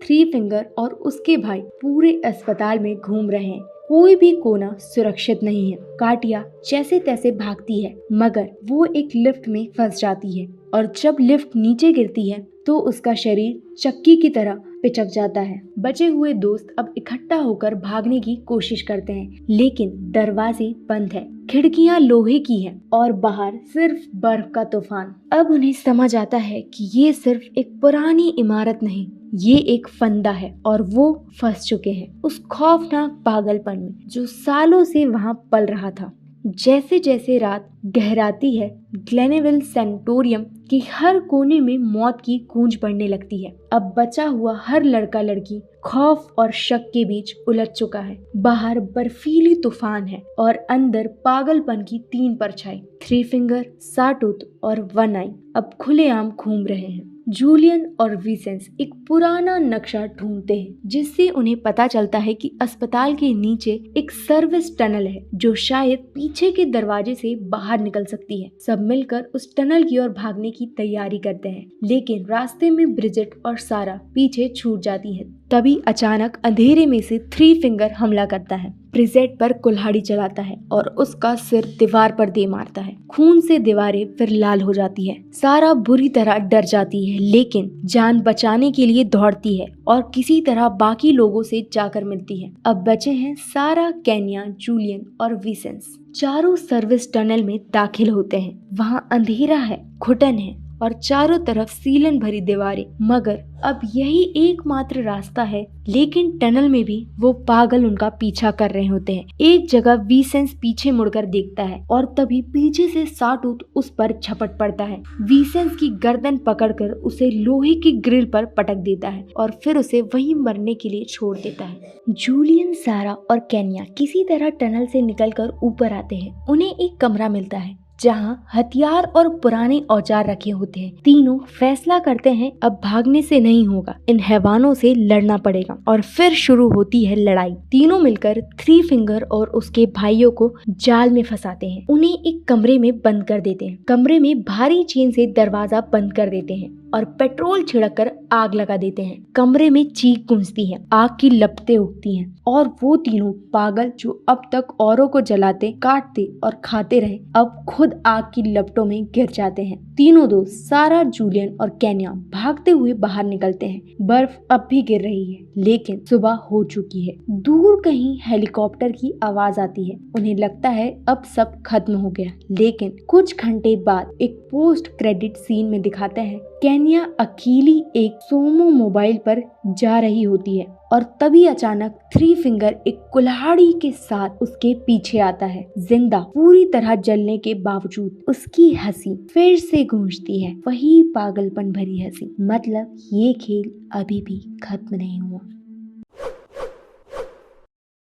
थ्री फिंगर और उसके भाई पूरे अस्पताल में घूम रहे हैं। कोई भी कोना सुरक्षित नहीं है। काटिया जैसे तैसे भागती है, मगर वो एक लिफ्ट में फंस जाती है और जब लिफ्ट नीचे गिरती है तो उसका शरीर चक्की की तरह पिचक जाता है। बचे हुए दोस्त अब इकट्ठा होकर भागने की कोशिश करते हैं, लेकिन दरवाजे बंद है, खिड़कियां लोहे की हैं और बाहर सिर्फ बर्फ का तूफान। अब उन्हें समझ आता है कि ये सिर्फ एक पुरानी इमारत नहीं, ये एक फंदा है और वो फंस चुके हैं उस खौफनाक पागलपन में जो सालों से वहां पल रहा था। जैसे जैसे रात गहराती है, ग्लेनेविल सैनिटोरियम के हर कोने में मौत की गूंज पड़ने लगती है। अब बचा हुआ हर लड़का लड़की खौफ और शक के बीच उलझ चुका है। बाहर बर्फीली तूफान है और अंदर पागलपन की तीन परछाई, थ्री फिंगर, साटूथ और वन आई, अब खुलेआम घूम रहे हैं। जूलियन और विसेंस एक पुराना नक्शा ढूंढते हैं, जिससे उन्हें पता चलता है कि अस्पताल के नीचे एक सर्विस टनल है जो शायद पीछे के दरवाजे से बाहर निकल सकती है। सब मिलकर उस टनल की ओर भागने की तैयारी करते हैं, लेकिन रास्ते में ब्रिजेट और सारा पीछे छूट जाती है। तभी अचानक अंधेरे में से थ्री फिंगर हमला करता है, ब्रिजेट पर कुल्हाड़ी चलाता है और उसका सिर दीवार पर दे मारता है। खून से दीवारें फिर लाल हो जाती है। सारा बुरी तरह डर जाती है, लेकिन जान बचाने के लिए दौड़ती है और किसी तरह बाकी लोगों से जाकर मिलती है। अब बचे हैं सारा, केन्या, जूलियन और विसेंस। चारों सर्विस टनल में दाखिल होते हैं। वहाँ अंधेरा है, घुटन है और चारों तरफ सीलन भरी दीवारें, मगर अब यही एकमात्र रास्ता है। लेकिन टनल में भी वो पागल उनका पीछा कर रहे होते हैं। एक जगह विसेंस पीछे मुड़कर देखता है और तभी पीछे से साटूथ उस पर झपट पड़ता है। विसेंस की गर्दन पकड़कर उसे लोहे की ग्रिल पर पटक देता है और फिर उसे वहीं मरने के लिए छोड़ देता है। जूलियन, सारा और केन्या किसी तरह टनल से निकलकर ऊपर आते हैं। उन्हें एक कमरा मिलता है जहां हथियार और पुराने औजार रखे होते हैं। तीनों फैसला करते हैं अब भागने से नहीं होगा, इन हैवानों से लड़ना पड़ेगा। और फिर शुरू होती है लड़ाई। तीनों मिलकर थ्री फिंगर और उसके भाइयों को जाल में फंसाते हैं। उन्हें एक कमरे में बंद कर देते हैं। कमरे में भारी चेन से दरवाजा बंद कर देते हैं और पेट्रोल छिड़ककर आग लगा देते हैं। कमरे में चीख गूंजती है, आग की लपटें उठती हैं और वो तीनों पागल जो अब तक औरों को जलाते, काटते और खाते रहे, अब खुद आग की लपटों में गिर जाते हैं। तीनों दोस्त सारा, जूलियन और केन्या भागते हुए बाहर निकलते हैं। बर्फ अब भी गिर रही है, लेकिन सुबह हो चुकी है। दूर कहीं हेलीकॉप्टर की आवाज आती है। उन्हें लगता है अब सब खत्म हो गया, लेकिन कुछ घंटे बाद एक पोस्ट क्रेडिट सीन में दिखाते हैं केन्या अकेली एक सोमो मोबाइल पर जा रही होती है और तभी अचानक थ्री फिंगर एक कुल्हाड़ी के साथ उसके पीछे आता है। जिंदा, पूरी तरह जलने के बावजूद उसकी हंसी फिर से गूंजती है, वही पागलपन भरी हंसी। मतलब ये खेल अभी भी खत्म नहीं हुआ।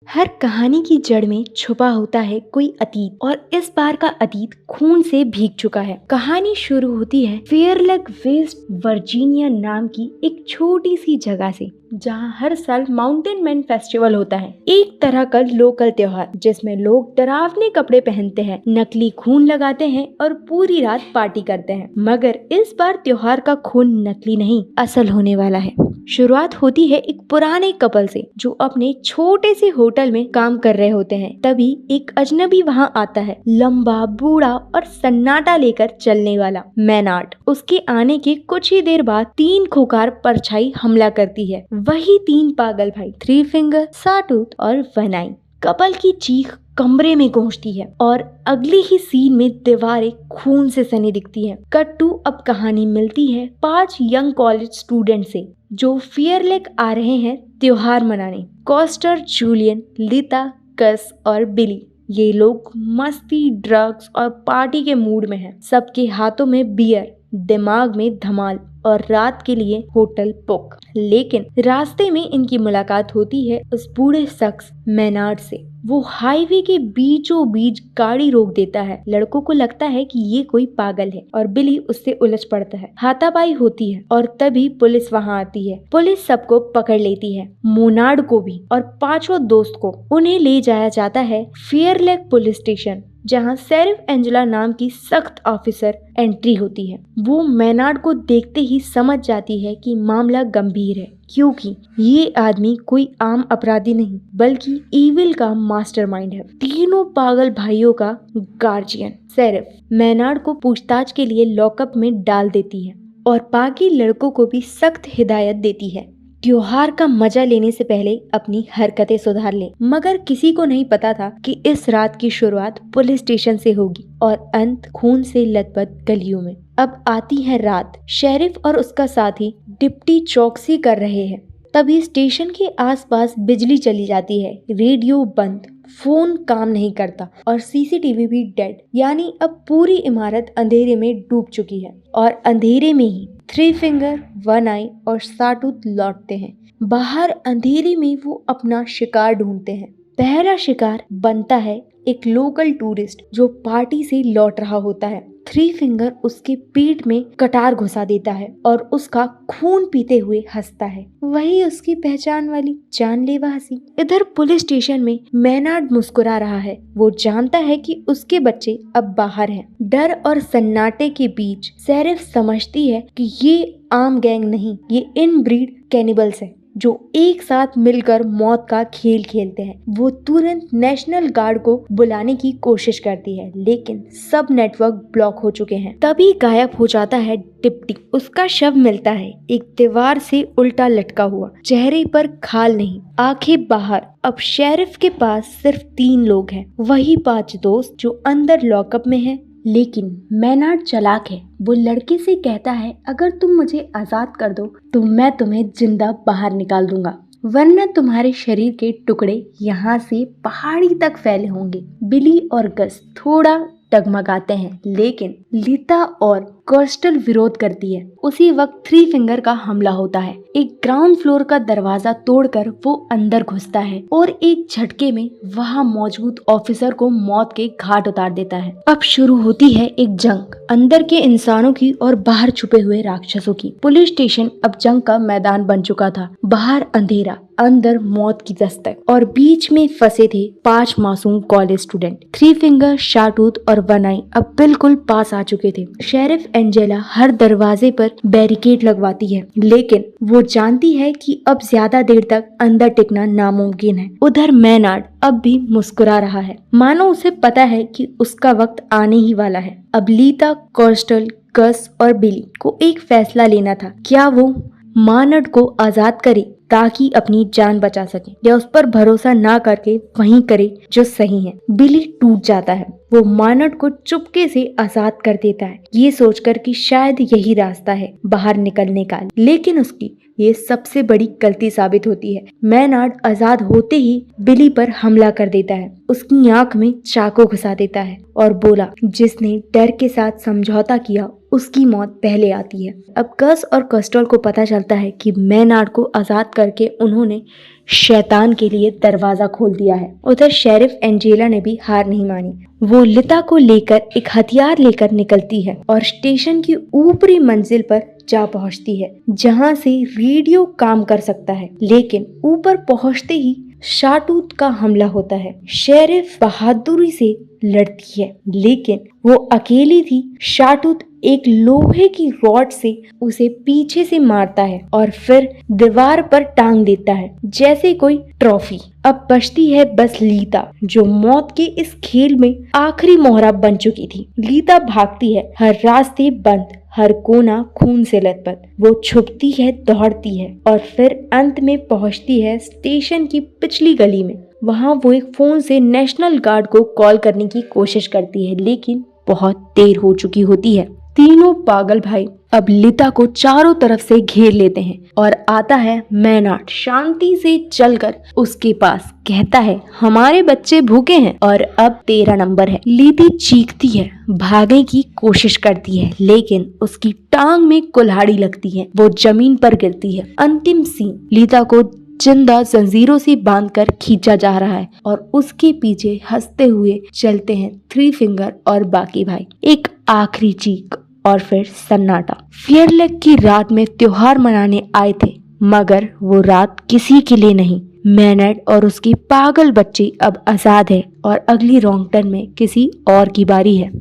हर कहानी की जड़ में छुपा होता है कोई अतीत, और इस बार का अतीत खून से भीग चुका है। कहानी शुरू होती है फेयरलेक वेस्ट वर्जीनिया नाम की एक छोटी सी जगह से, जहां हर साल माउंटेन मैन फेस्टिवल होता है, एक तरह का लोकल त्योहार जिसमें लोग डरावने कपड़े पहनते हैं, नकली खून लगाते हैं और पूरी रात पार्टी करते हैं। मगर इस बार त्योहार का खून नकली नहीं, असल होने वाला है। शुरुआत होती है एक पुराने कपल से जो अपने छोटे से होटल में काम कर रहे होते हैं। तभी एक अजनबी वहां आता है, लंबा, बूढ़ा और सन्नाटा लेकर चलने वाला मैनार्ड। उसके आने के कुछ ही देर बाद 3 खूंखार परछाई हमला करती है, वही 3 पागल भाई, थ्री फिंगर, साटूथ और वनाई। कपल की चीख कमरे में गूंजती है और अगली ही सीन में दीवारें खून से सनी दिखती हैं। कट टू अब कहानी मिलती है 5 यंग कॉलेज स्टूडेंट से जो फेयरलेक आ रहे हैं त्योहार मनाने। कॉस्टर, जूलियन, लीता, कस और बिली, ये लोग मस्ती, ड्रग्स और पार्टी के मूड में हैं। सबके हाथों में बियर, दिमाग में धमाल और रात के लिए होटल बुक। लेकिन रास्ते में इनकी मुलाकात होती है उस बूढ़े शख्स मैनार्ड से। वो हाईवे के बीचों बीच गाड़ी रोक देता है। लड़कों को लगता है कि ये कोई पागल है और बिली उससे उलझ पड़ता है। हाथापाई होती है और तभी पुलिस वहां आती है। पुलिस सबको पकड़ लेती है, मोनार्ड को भी और 5 दोस्त को। उन्हें ले जाया जाता है फेयरलेक पुलिस स्टेशन, जहां शेरिफ एंजेला नाम की सख्त ऑफिसर एंट्री होती है। वो मैनार्ड को देखते ही समझ जाती है कि मामला गंभीर है, क्योंकि ये आदमी कोई आम अपराधी नहीं बल्कि इविल का मास्टरमाइंड है, तीनों पागल भाइयों का गार्जियन। शेरिफ मैनार्ड को पूछताछ के लिए लॉकअप में डाल देती है और बाकी लड़कों को भी सख्त हिदायत देती है, त्योहार का मजा लेने से पहले अपनी हरकतें सुधार ले। मगर किसी को नहीं पता था कि इस रात की शुरुआत पुलिस स्टेशन से होगी और अंत खून से लथपथ गलियों में। अब आती है रात। शेरिफ और उसका साथी डिप्टी चौकसी कर रहे हैं। तभी स्टेशन के आसपास बिजली चली जाती है, रेडियो बंद, फोन काम नहीं करता और सीसीटीवी भी डेड। यानी अब पूरी इमारत अंधेरे में डूब चुकी है और अंधेरे में ही थ्री फिंगर, वन आई और साटूथ लौटते हैं। बाहर अंधेरे में वो अपना शिकार ढूंढते हैं। पहला शिकार बनता है एक लोकल टूरिस्ट जो पार्टी से लौट रहा होता है। थ्री फिंगर उसके पेट में कटार घुसा देता है और उसका खून पीते हुए हंसता है, वही उसकी पहचान वाली जानलेवा हंसी। इधर पुलिस स्टेशन में मैनार्ड मुस्कुरा रहा है। वो जानता है कि उसके बच्चे अब बाहर हैं। डर और सन्नाटे के बीच शेरिफ समझती है कि ये आम गैंग नहीं, ये इनब्रीड कैनिबल्स है जो एक साथ मिलकर मौत का खेल खेलते हैं। वो तुरंत नेशनल गार्ड को बुलाने की कोशिश करती है, लेकिन सब नेटवर्क ब्लॉक हो चुके हैं। तभी गायब हो जाता है डिप्टी। उसका शव मिलता है एक दीवार से उल्टा लटका हुआ, चेहरे पर खाल नहीं, आंखें बाहर। अब शेरिफ के पास सिर्फ 3 लोग हैं, वही 5 दोस्त जो अंदर लॉकअप में हैं। लेकिन मैनार्ड चालाक है। वो लड़के से कहता है, अगर तुम मुझे आजाद कर दो तो मैं तुम्हें जिंदा बाहर निकाल दूंगा, वरना तुम्हारे शरीर के टुकड़े यहाँ से पहाड़ी तक फैले होंगे। बिली और गस थोड़ा डगमगाते हैं, लेकिन लीता और कॉस्टल विरोध करती है। उसी वक्त थ्री फिंगर का हमला होता है। एक ग्राउंड फ्लोर का दरवाजा तोड़कर वो अंदर घुसता है और एक झटके में वहां मौजूद ऑफिसर को मौत के घाट उतार देता है। अब शुरू होती है एक जंग, अंदर के इंसानों की और बाहर छुपे हुए राक्षसों की। पुलिस स्टेशन अब जंग का मैदान बन चुका था। बाहर अंधेरा, अंदर मौत की दस्तक और बीच में फंसे थे 5 मासूम कॉलेज स्टूडेंट। थ्री फिंगर, शाटूथ और वन आई अब बिल्कुल पास आ चुके थे। शेरिफ एंजेला हर दरवाजे पर बैरिकेड लगवाती है, लेकिन वो जानती है कि अब ज्यादा देर तक अंदर टिकना नामुमकिन है। उधर मैनार्ड अब भी मुस्कुरा रहा है, मानो उसे पता है कि उसका वक्त आने ही वाला है। अब लीता, कॉस्टल, गस और बिली को एक फैसला लेना था। क्या वो मैनार्ड को आजाद करे ताकि अपनी जान बचा सके, या उस पर भरोसा ना करके वहीं करे जो सही है। बिली टूट जाता है। वो मैनार्ड को चुपके से आजाद कर देता है, ये सोचकर कि शायद यही रास्ता है बाहर निकलने का। लेकिन उसकी ये सबसे बड़ी गलती साबित होती है। मैनार्ड आजाद होते ही बिली पर हमला कर देता है, उसकी आंख में चाकू घुसा देता है और बोला, जिसने डर के साथ समझौता किया उसकी मौत पहले आती है। अब गस और कस्टल को पता चलता है कि मैनार्ड को आजाद करके उन्होंने शैतान के लिए दरवाजा खोल दिया है। उधर शेरिफ एंजेला ने भी हार नहीं मानी। वो लिता को लेकर एक हथियार लेकर निकलती है और स्टेशन की ऊपरी मंजिल पर जा पहुंचती है, जहां से रेडियो काम कर सकता है। लेकिन ऊपर पहुंचते ही शाटूत का हमला होता है। शेरिफ बहादुरी से लड़ती है, लेकिन वो अकेली थी। शाटूत एक लोहे की रॉड से उसे पीछे से मारता है और फिर दीवार पर टांग देता है जैसे कोई ट्रॉफी। अब बचती है बस लीता, जो मौत के इस खेल में आखिरी मोहरा बन चुकी थी। लीता भागती है, हर रास्ते बंद, हर कोना खून से लथपथ। वो छुपती है, दौड़ती है और फिर अंत में पहुंचती है स्टेशन की पिछली गली में। वहां वो एक फोन से नेशनल गार्ड को कॉल करने की कोशिश करती है, लेकिन बहुत देर हो चुकी होती है। तीनों पागल भाई अब लिता को चारों तरफ से घेर लेते हैं और आता है मैनार्ड। शांति से चलकर उसके पास कहता है, हमारे बच्चे भूखे हैं और अब तेरा नंबर है। लीती चीखती है, भागने की कोशिश करती है, लेकिन उसकी टांग में कुल्हाड़ी लगती है। वो जमीन पर गिरती है। अंतिम सीन, लीता को जिंदा जंजीरों से बांधकर खींचा जा रहा है और उसके पीछे हंसते हुए चलते हैं थ्री फिंगर और बाकी भाई। एक आखिरी चीख और फिर सन्नाटा। फेयरलेग की रात में त्योहार मनाने आए थे, मगर वो रात किसी के लिए नहीं। मैनार्ड और उसके पागल बच्चे अब आजाद है और अगली रॉन्ग टर्न में किसी और की बारी है।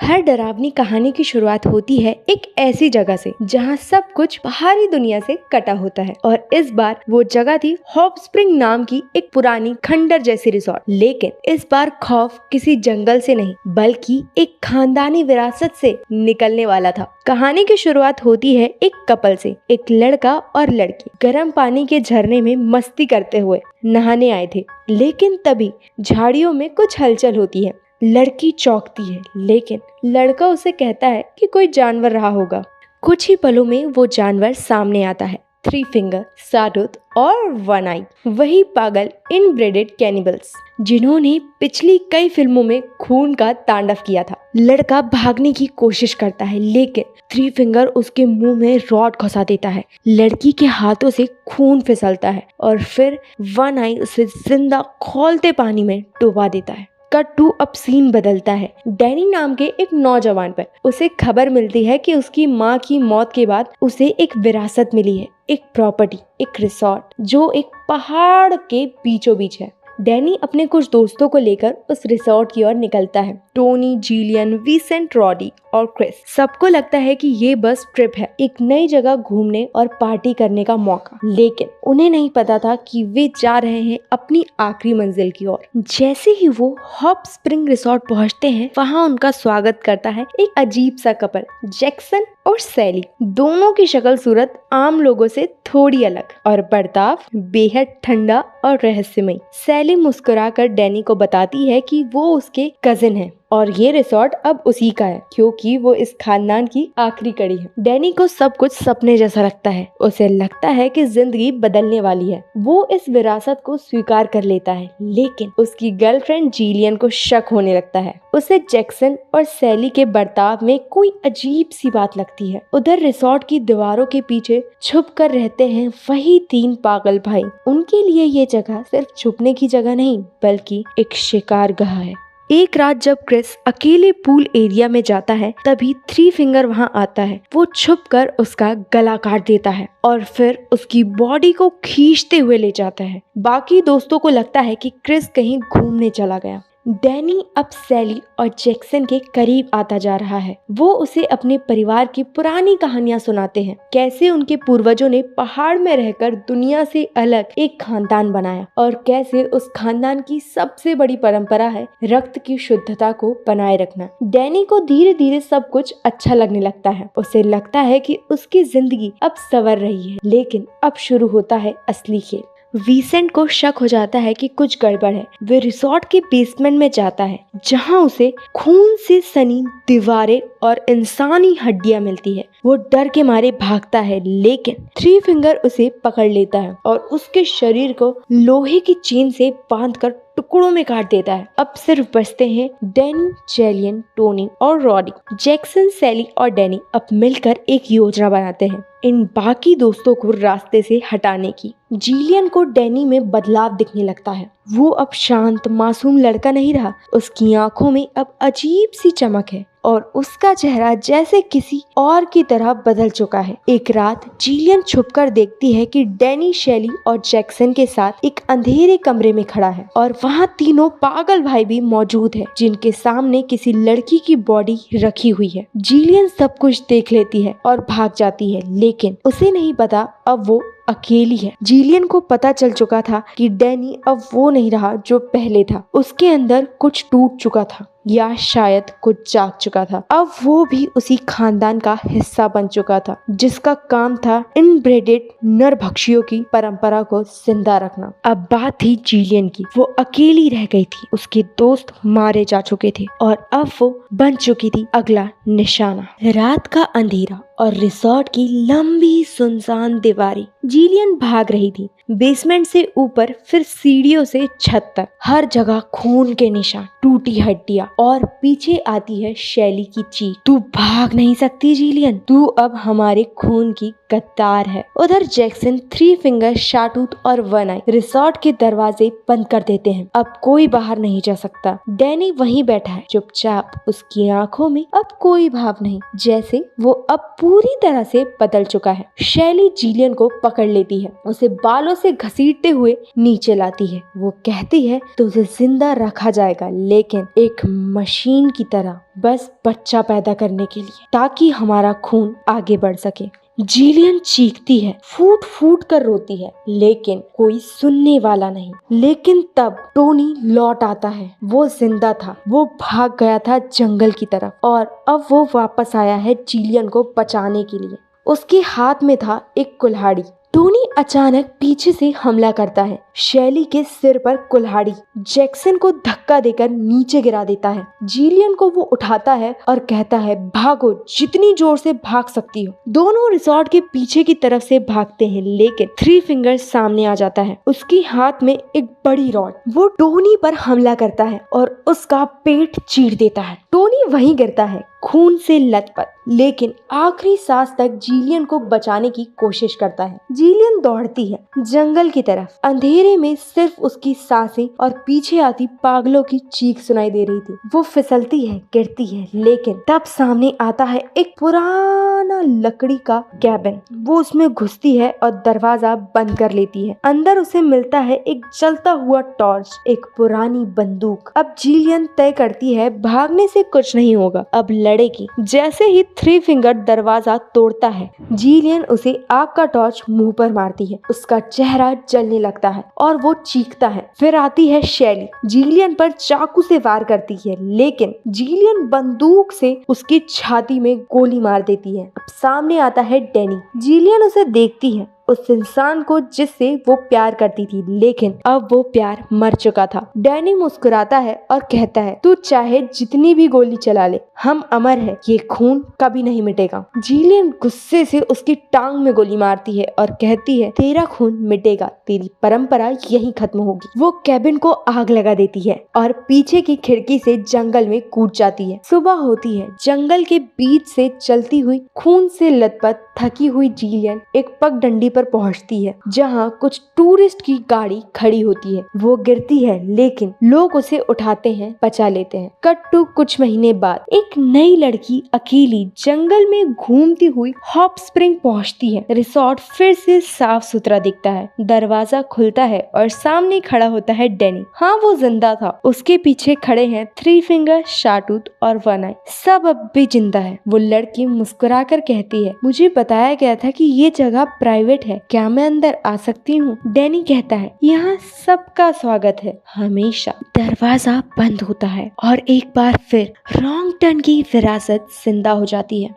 हर डरावनी कहानी की शुरुआत होती है एक ऐसी जगह से जहां सब कुछ बाहरी दुनिया से कटा होता है, और इस बार वो जगह थी हॉट स्प्रिंग नाम की एक पुरानी खंडर जैसी रिसोर्ट। लेकिन इस बार खौफ किसी जंगल से नहीं, बल्कि एक खानदानी विरासत से निकलने वाला था। कहानी की शुरुआत होती है एक कपल से। एक लड़का और लड़की गर्म पानी के झरने में मस्ती करते हुए नहाने आए थे, लेकिन तभी झाड़ियों में कुछ हलचल होती है। लड़की चौंकती है, लेकिन लड़का उसे कहता है कि कोई जानवर रहा होगा। कुछ ही पलों में वो जानवर सामने आता है, थ्री फिंगर, साटूत और वन आई, वही पागल इनब्रेडेड कैनिबल्स जिन्होंने पिछली कई फिल्मों में खून का तांडव किया था। लड़का भागने की कोशिश करता है, लेकिन थ्री फिंगर उसके मुंह में रॉड घुसा देता है। लड़की के हाथों से खून फिसलता है और फिर वन आई उसे जिंदा खौलते पानी में डुबा देता है। कट टू अब सीन बदलता है डैनी नाम के एक नौजवान पर। उसे खबर मिलती है कि उसकी माँ की मौत के बाद उसे एक विरासत मिली है, एक प्रॉपर्टी, एक रिसोर्ट जो एक पहाड़ के बीचों बीच है। डैनी अपने कुछ दोस्तों को लेकर उस रिसोर्ट की ओर निकलता है। टोनी, जिलियन, विसेंट, रॉडी और क्रिस। सबको लगता है कि ये बस ट्रिप है, एक नई जगह घूमने और पार्टी करने का मौका, लेकिन उन्हें नहीं पता था कि वे जा रहे हैं अपनी आखिरी मंजिल की ओर। जैसे ही वो हॉट स्प्रिंग रिसोर्ट पहुंचते हैं, वहां उनका स्वागत करता है एक अजीब सा कपल, जैक्सन और सैली। दोनों की शक्ल सूरत आम लोगों से थोड़ी अलग और बर्ताव बेहद ठंडा और रहस्यमय। सैली मुस्कुराकर डैनी को बताती है कि वो उसके कजिन है और ये रिसोर्ट अब उसी का है, क्योंकि वो इस खानदान की आखिरी कड़ी है। डैनी को सब कुछ सपने जैसा लगता है। उसे लगता है कि जिंदगी बदलने वाली है। वो इस विरासत को स्वीकार कर लेता है, लेकिन उसकी गर्लफ्रेंड जिलियन को शक होने लगता है। उसे जैक्सन और सैली के बर्ताव में कोई अजीब सी बात लगती है। उधर रिसोर्ट की दीवारों के पीछे छुप कर रहते हैं वही तीन पागल भाई। उनके लिए ये जगह सिर्फ छुपने की जगह नहीं, बल्कि एक शिकारगाह है। एक रात जब क्रिस अकेले पूल एरिया में जाता है, तभी थ्री फिंगर वहां आता है। वो छुपकर उसका गला काट देता है और फिर उसकी बॉडी को खींचते हुए ले जाता है। बाकी दोस्तों को लगता है कि क्रिस कहीं घूमने चला गया। डैनी अब सैली और जैक्सन के करीब आता जा रहा है। वो उसे अपने परिवार की पुरानी कहानियां सुनाते हैं, कैसे उनके पूर्वजों ने पहाड़ में रहकर दुनिया से अलग एक खानदान बनाया और कैसे उस खानदान की सबसे बड़ी परंपरा है रक्त की शुद्धता को बनाए रखना। डैनी को धीरे धीरे सब कुछ अच्छा लगने लगता है। उसे लगता है कि उसकी जिंदगी अब संवर रही है, लेकिन अब शुरू होता है असली खेल। विसेंट को शक हो जाता है कि कुछ गड़बड़ है। वे रिसोर्ट के बेसमेंट में जाता है, जहां उसे खून से सनी दीवारें और इंसानी हड्डियां मिलती है। वो डर के मारे भागता है, लेकिन थ्री फिंगर उसे पकड़ लेता है और उसके शरीर को लोहे की चेन से बांधकर टुकड़ों में काट देता है। अब सिर्फ बचते हैं डैनी, जेलियन, टोनी और रॉडी। जैक्सन, सैली और डैनी अब मिलकर एक योजना बनाते हैं इन बाकी दोस्तों को रास्ते से हटाने की। जिलियन को डैनी में बदलाव दिखने लगता है। वो अब शांत मासूम लड़का नहीं रहा। उसकी आंखों में अब अजीब सी चमक है और उसका चेहरा जैसे किसी और की तरह बदल चुका है। एक रात जिलियन छुपकर देखती है कि डैनी, शैली और जैक्सन के साथ एक अंधेरे कमरे में खड़ा है और वहाँ तीनों पागल भाई भी मौजूद है जिनके सामने किसी लड़की की बॉडी रखी हुई है। जिलियन सब कुछ देख लेती है और भाग जाती है, लेकिन उसे नहीं पता अब वो अकेली है। जिलियन को पता चल चुका था कि डैनी अब वो नहीं रहा जो पहले था। उसके अंदर कुछ टूट चुका था या शायद कुछ जाग चुका था। अब वो भी उसी खानदान का हिस्सा बन चुका था जिसका काम था इनब्रेडेड नरभक्षियों की परंपरा को जिंदा रखना। अब बात थी जिलियन की। वो अकेली रह गई थी। उसके दोस्त मारे जा चुके थे और अब वो बन चुकी थी अगला निशाना। रात का अंधेरा और रिसोर्ट की लंबी सुनसान दीवारें। जिलियन भाग रही थी, बेसमेंट से ऊपर, फिर सीढ़ियों से छत तक। हर जगह खून के निशान, टूटी हड्डियां और पीछे आती है शैली की चीख, तू भाग नहीं सकती जिलियन, तू अब हमारे खून की गद्दार है। उधर जैक्सन, थ्री फिंगर, शाटूत और वन आई रिसोर्ट के दरवाजे बंद कर देते हैं। अब कोई बाहर नहीं जा सकता। डैनी वहीं बैठा है चुपचाप। उसकी आंखों में अब कोई भाव नहीं, जैसे वो अब पूरी तरह से बदल चुका है। शैली जिलियन को पकड़ लेती है, उसे बालों से घसीटते हुए नीचे लाती है। वो कहती है तुझे जिंदा रखा जाएगा, लेकिन एक मशीन की तरह, बस बच्चा पैदा करने के लिए, ताकि हमारा खून आगे बढ़ सके। जिलियन चीखती है, फूट फूट कर रोती है, लेकिन कोई सुनने वाला नहीं। लेकिन तब टोनी लौट आता है। वो जिंदा था। वो भाग गया था जंगल की तरफ और अब वो वापस आया है जिलियन को बचाने के लिए। उसके हाथ में था एक कुल्हाड़ी। टोनी अचानक पीछे से हमला करता है, शैली के सिर पर कुल्हाड़ी जैक्सन को धक्का देकर नीचे गिरा देता है। जिलियन को वो उठाता है और कहता है भागो, जितनी जोर से भाग सकती हो। दोनों रिसोर्ट के पीछे की तरफ से भागते हैं, लेकिन थ्री फिंगर सामने आ जाता है। उसके हाथ में एक बड़ी रॉड। वो टोनी पर हमला करता है और उसका पेट चीर देता है। टोनी वहीं गिरता है, खून से लथपथ, लेकिन आखिरी सांस तक जिलियन को बचाने की कोशिश करता है। जिलियन दौड़ती है जंगल की तरफ। अंधेरे में सिर्फ उसकी सांसें और पीछे आती पागलों की चीख सुनाई दे रही थी। वो फिसलती है, गिरती है, लेकिन तब सामने आता है एक पुराना लकड़ी का कैबिन। वो उसमें घुसती है और दरवाजा बंद कर लेती है। अंदर उसे मिलता है एक जलता हुआ टॉर्च, एक पुरानी बंदूक। अब जिलियन तय करती है भागने से कुछ नहीं होगा, अब लड़ेगी। जैसे ही थ्री फिंगर दरवाजा तोड़ता है, जिलियन उसे आग का टॉर्च मुंह पर मारती है। उसका चेहरा जलने लगता है और वो चीखता है। फिर आती है शैली, जिलियन पर चाकू से वार करती है, लेकिन जिलियन बंदूक से उसकी छाती में गोली मार देती है। अब सामने आता है डैनी। जिलियन उसे देखती है, उस इंसान को जिससे वो प्यार करती थी, लेकिन अब वो प्यार मर चुका था। डैनी मुस्कुराता है और कहता है तू चाहे जितनी भी गोली चला ले, हम अमर हैं, ये खून कभी नहीं मिटेगा। जिलियन गुस्से से उसकी टांग में गोली मारती है और कहती है तेरा खून मिटेगा, तेरी परंपरा यहीं खत्म होगी। वो कैबिन को आग लगा देती है और पीछे की खिड़की से जंगल में कूद जाती है। सुबह होती है। जंगल के बीच से चलती हुई खून से लथपथ थकी हुई जिलियन एक पगडंडी पर पहुंचती है, जहां कुछ टूरिस्ट की गाड़ी खड़ी होती है। वो गिरती है, लेकिन लोग उसे उठाते हैं, बचा लेते हैं। कट टू कुछ महीने बाद एक नई लड़की अकेली जंगल में घूमती हुई हॉट स्प्रिंग पहुंचती है। रिसोर्ट फिर से साफ सुथरा दिखता है। दरवाजा खुलता है और सामने खड़ा होता है डैनी। हाँ, वो जिंदा था। उसके पीछे खड़े हैं थ्री फिंगर, शाटूत और वन आई। सब अब भी जिंदा है। वो लड़की मुस्कुरा कर कहती है मुझे बताया गया था कि ये जगह प्राइवेट है, क्या मैं अंदर आ सकती हूँ? डैनी कहता है यहाँ सबका स्वागत है, हमेशा। दरवाजा बंद होता है और एक बार फिर रॉन्ग टर्न की विरासत जिंदा हो जाती है।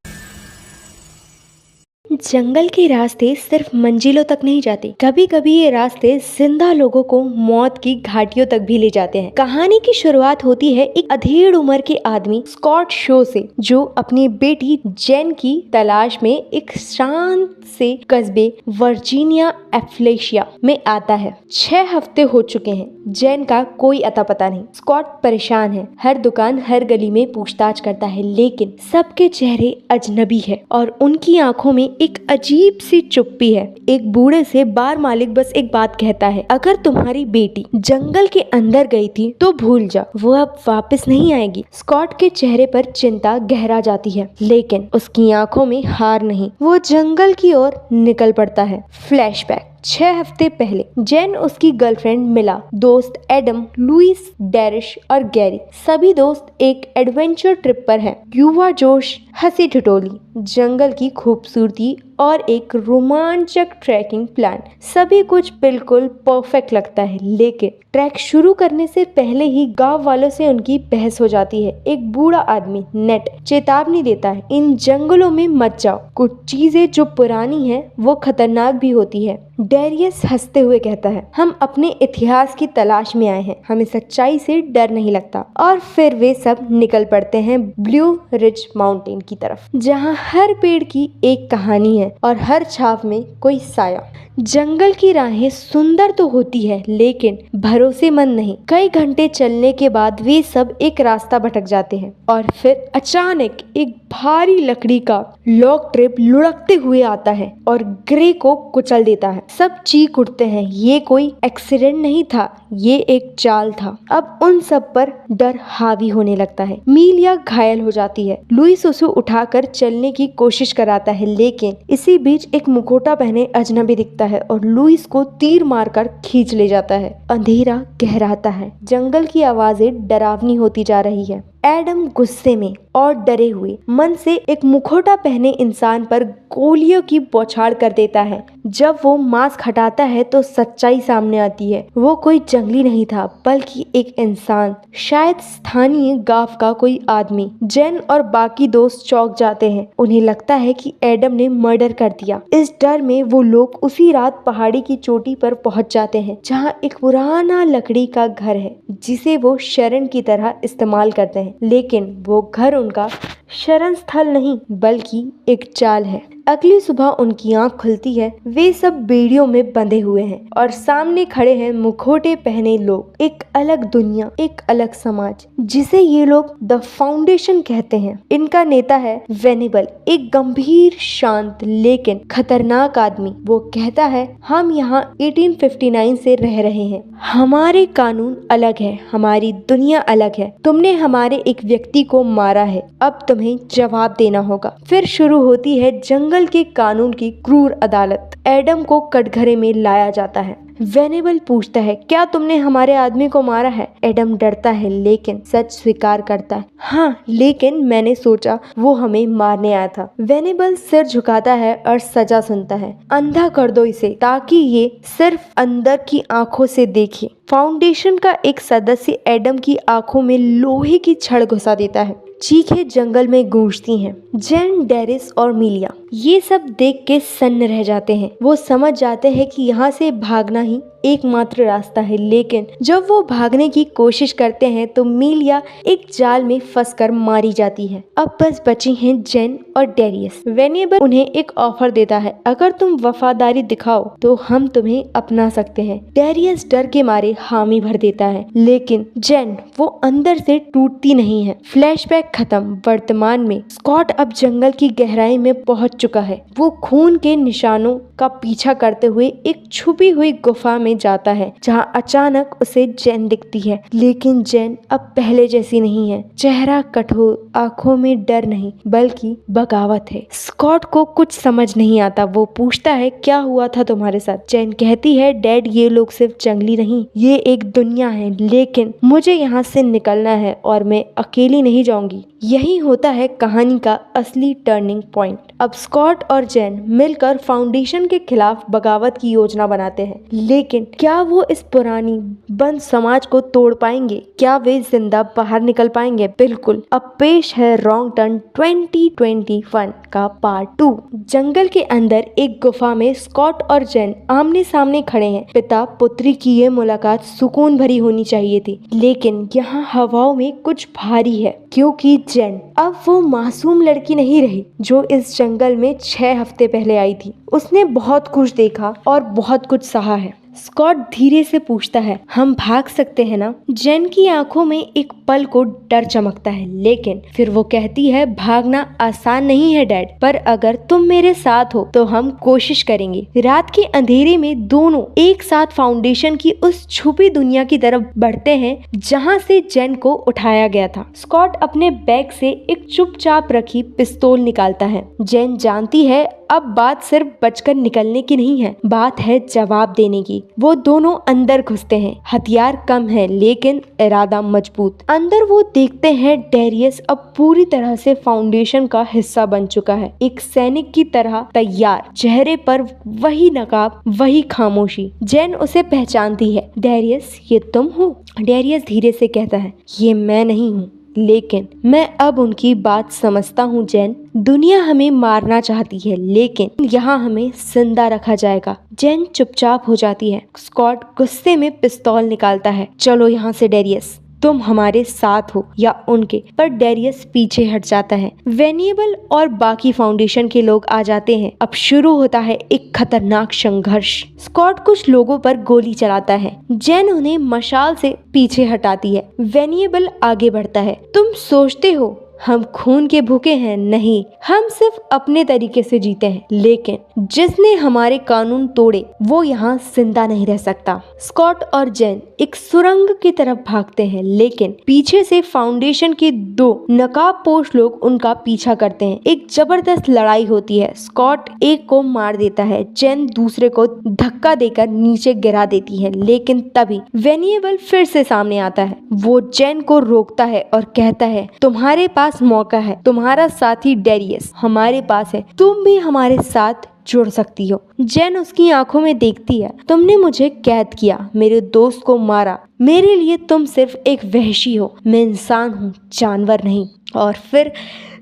जंगल के रास्ते सिर्फ मंजिलों तक नहीं जाते, कभी कभी ये रास्ते जिंदा लोगों को मौत की घाटियों तक भी ले जाते हैं। कहानी की शुरुआत होती है एक अधेड़ उम्र के आदमी स्कॉट शो से, जो अपनी बेटी जेन की तलाश में एक शांत से कस्बे वर्जीनिया एप्लेशिया में आता है। 6 हफ्ते हो चुके हैं, जेन का कोई अता पता नहीं। स्कॉट परेशान है, हर दुकान हर गली में पूछताछ करता है, लेकिन सबके चेहरे अजनबी है और उनकी आंखों में एक अजीब सी चुप्पी है। एक बूढ़े से बार मालिक बस एक बात कहता है, अगर तुम्हारी बेटी जंगल के अंदर गई थी तो भूल जा, वो अब वापस नहीं आएगी। स्कॉट के चेहरे पर चिंता गहरा जाती है, लेकिन उसकी आंखों में हार नहीं। वो जंगल की ओर निकल पड़ता है। फ्लैशबैक 6 हफ्ते पहले जेन उसकी गर्लफ्रेंड मिला, दोस्त एडम, लुइस, डेरिश और गैरी, सभी दोस्त एक एडवेंचर ट्रिप पर हैं। युवा जोश, हंसी ठिठोली, जंगल की खूबसूरती और एक रोमांचक ट्रैकिंग प्लान, सभी कुछ बिल्कुल परफेक्ट लगता है। लेकिन ट्रैक शुरू करने से पहले ही गांव वालों से उनकी बहस हो जाती है। एक बूढ़ा आदमी नेट चेतावनी देता है, इन जंगलों में मत जाओ, कुछ चीजें जो पुरानी हैं वो खतरनाक भी होती है। डेरियस हंसते हुए कहता है, हम अपने इतिहास की तलाश में आए हैं, हमें सच्चाई से डर नहीं लगता। और फिर वे सब निकल पड़ते हैं ब्लू रिज माउंटेन की तरफ, जहाँ हर पेड़ की एक कहानी है और हर छाव में कोई साया। जंगल की राहें सुंदर तो होती है, लेकिन भरोसेमंद नहीं। कई घंटे चलने के बाद वे सब एक रास्ता भटक जाते हैं और फिर अचानक एक भारी लकड़ी का लॉग ट्रिप लुढ़कते हुए आता है और ग्रे को कुचल देता है। सब चीख उठते हैं, ये कोई एक्सीडेंट नहीं था, ये एक चाल था। अब उन सब पर डर हावी होने लगता है। मीलिया घायल हो जाती है, लुइस उसे उठाकर चलने की कोशिश कराता है, लेकिन इसी बीच एक मुखौटा पहने अजनबी दिखता है और लुइस को तीर मारकर खींच ले जाता है। अंधेरा गहराता है, जंगल की आवाजें डरावनी होती जा रही है। एडम गुस्से में और डरे हुए मन से एक मुखौटा पहने इंसान पर गोलियों की बौछार कर देता है। जब वो मास्क हटाता है तो सच्चाई सामने आती है, वो कोई जंगली नहीं था बल्कि एक इंसान, शायद स्थानीय गांव का कोई आदमी। जेन और बाकी दोस्त चौंक जाते हैं, उन्हें लगता है कि एडम ने मर्डर कर दिया। इस डर में वो लोग उसी रात पहाड़ी की चोटी पर पहुंच जाते हैं, जहां एक पुराना लकड़ी का घर है जिसे वो शरण की तरह इस्तेमाल करते हैं। लेकिन वो घर उनका शरण स्थल नहीं बल्कि एक चाल है। अगली सुबह उनकी आंख खुलती है, वे सब बेड़ियों में बंधे हुए हैं और सामने खड़े हैं मुखौटे पहने लोग। एक अलग दुनिया, एक अलग समाज, जिसे ये लोग द फाउंडेशन कहते हैं। इनका नेता है वेनिबल, एक गंभीर, शांत लेकिन खतरनाक आदमी। वो कहता है, हम यहाँ 1859 से रह रहे हैं, हमारे कानून अलग है, हमारी दुनिया अलग है। तुमने हमारे एक व्यक्ति को मारा है, अब तुम्हें जवाब देना होगा। फिर शुरू होती है जंगल के कानून की क्रूर अदालत। एडम को कटघरे में लाया जाता है। वेनिबल पूछता है, क्या तुमने हमारे आदमी को मारा है? एडम डरता है लेकिन सच स्वीकार करता है, हाँ, लेकिन मैंने सोचा वो हमें मारने आया था। वेनिबल सिर झुकाता है और सजा सुनता है, अंधा कर दो इसे ताकि ये सिर्फ अंदर की आंखों से देखे। फाउंडेशन का एक सदस्य एडम की आंखों में लोहे की छड़ घुसा देता है। चीखें जंगल में गूंजती हैं। जेन, डेरिस और मीलिया ये सब देख के सन्न रह जाते हैं। वो समझ जाते हैं कि यहाँ से भागना ही एकमात्र रास्ता है, लेकिन जब वो भागने की कोशिश करते हैं तो मीलिया एक जाल में फंसकर मारी जाती है। अब बस बची हैं जेन और डेरियस। वेनिबल उन्हें एक ऑफर देता है, अगर तुम वफादारी दिखाओ तो हम तुम्हें अपना सकते हैं। डेरियस डर के मारे हामी भर देता है, लेकिन जेन वो अंदर से टूटती नहीं है। फ्लैशबैक खत्म। वर्तमान में स्कॉट अब जंगल की गहराई में पहुंच चुका है। वो खून के निशानों का पीछा करते हुए एक छुपी हुई गुफा में जाता है, जहां अचानक उसे जेन दिखती है। लेकिन जेन अब पहले जैसी नहीं है। चेहरा कठोर, आंखों में डर नहीं बल्कि बगावत है। स्कॉट को कुछ समझ नहीं आता। वो पूछता है, क्या हुआ था तुम्हारे साथ? जेन कहती है, डैड, ये लोग सिर्फ जंगली नहीं, ये एक दुनिया है, लेकिन मुझे यहाँ से निकलना है और मैं अकेली नहीं जाऊंगी। यही होता है कहानी का असली टर्निंग पॉइंट। अब स्कॉट और जेन मिलकर फाउंडेशन के खिलाफ बगावत की योजना बनाते हैं, लेकिन क्या वो इस पुरानी बंद समाज को तोड़ पाएंगे? क्या वे जिंदा बाहर निकल पाएंगे? बिल्कुल। अब पेश है रॉन्ग टर्न 2021 का पार्ट 2। जंगल के अंदर एक गुफा में स्कॉट और जेन आमने सामने खड़े हैं। पिता पुत्री की ये मुलाकात सुकून भरी होनी चाहिए थी, लेकिन यहाँ हवाओं में कुछ भारी है, क्योंकि जेन अब वो मासूम लड़की नहीं रही जो इस जंगल में 6 हफ्ते पहले आई थी। उसने बहुत कुछ देखा और बहुत कुछ सहा है। स्कॉट धीरे से पूछता है, हम भाग सकते हैं ना? जेन की आंखों में एक पल को डर चमकता है, लेकिन फिर वो कहती है, भागना आसान नहीं है डैड, पर अगर तुम मेरे साथ हो तो हम कोशिश करेंगे। रात के अंधेरे में दोनों एक साथ फाउंडेशन की उस छुपी दुनिया की तरफ बढ़ते हैं जहाँ से जेन को उठाया गया था। स्कॉट अपने बैग से एक चुपचाप रखी पिस्तौल निकालता है। जेन जानती है अब बात सिर्फ बचकर निकलने की नहीं है, बात है जवाब देने की। वो दोनों अंदर घुसते हैं। हथियार कम है, लेकिन इरादा मजबूत। अंदर वो देखते हैं डेरियस अब पूरी तरह से फाउंडेशन का हिस्सा बन चुका है, एक सैनिक की तरह तैयार, चेहरे पर वही नकाब, वही खामोशी। जेन उसे पहचानती है। डेरियस, ये तुम हो? डेरियस धीरे से कहता है, ये मैं नहीं हूँ, लेकिन मैं अब उनकी बात समझता हूँ। जेन, दुनिया हमें मारना चाहती है, लेकिन यहाँ हमें जिंदा रखा जाएगा। जेन चुपचाप हो जाती है। स्कॉट गुस्से में पिस्तौल निकालता है। चलो यहाँ से डेरियस, तुम हमारे साथ हो या उनके। पर डेरियस पीछे हट जाता है। वेनिएबल और बाकी फाउंडेशन के लोग आ जाते हैं। अब शुरू होता है एक खतरनाक संघर्ष। स्कॉट कुछ लोगों पर गोली चलाता है। जेन उन्हें मशाल से पीछे हटाती है। वेनिएबल आगे बढ़ता है। तुम सोचते हो हम खून के भूखे हैं? नहीं, हम सिर्फ अपने तरीके से जीते हैं, लेकिन जिसने हमारे कानून तोड़े वो यहाँ जिंदा नहीं रह सकता। स्कॉट और जेन एक सुरंग की तरफ भागते हैं, लेकिन पीछे से फाउंडेशन के 2 नकाबपोश लोग उनका पीछा करते हैं। एक जबरदस्त लड़ाई होती है। स्कॉट एक को मार देता है, जेन दूसरे को धक्का देकर नीचे गिरा देती है, लेकिन तभी वेनिएबल फिर से सामने आता है। वो जेन को रोकता है और कहता है, तुम्हारे पास मौका है, तुम्हारा साथी डेरियस हमारे पास है, तुम भी हमारे साथ जुड़ सकती हो। जेन उसकी आंखों में देखती है। तुमने मुझे कैद किया, मेरे दोस्त को मारा, मेरे लिए तुम सिर्फ एक वहशी हो, मैं इंसान हूँ, जानवर नहीं। और फिर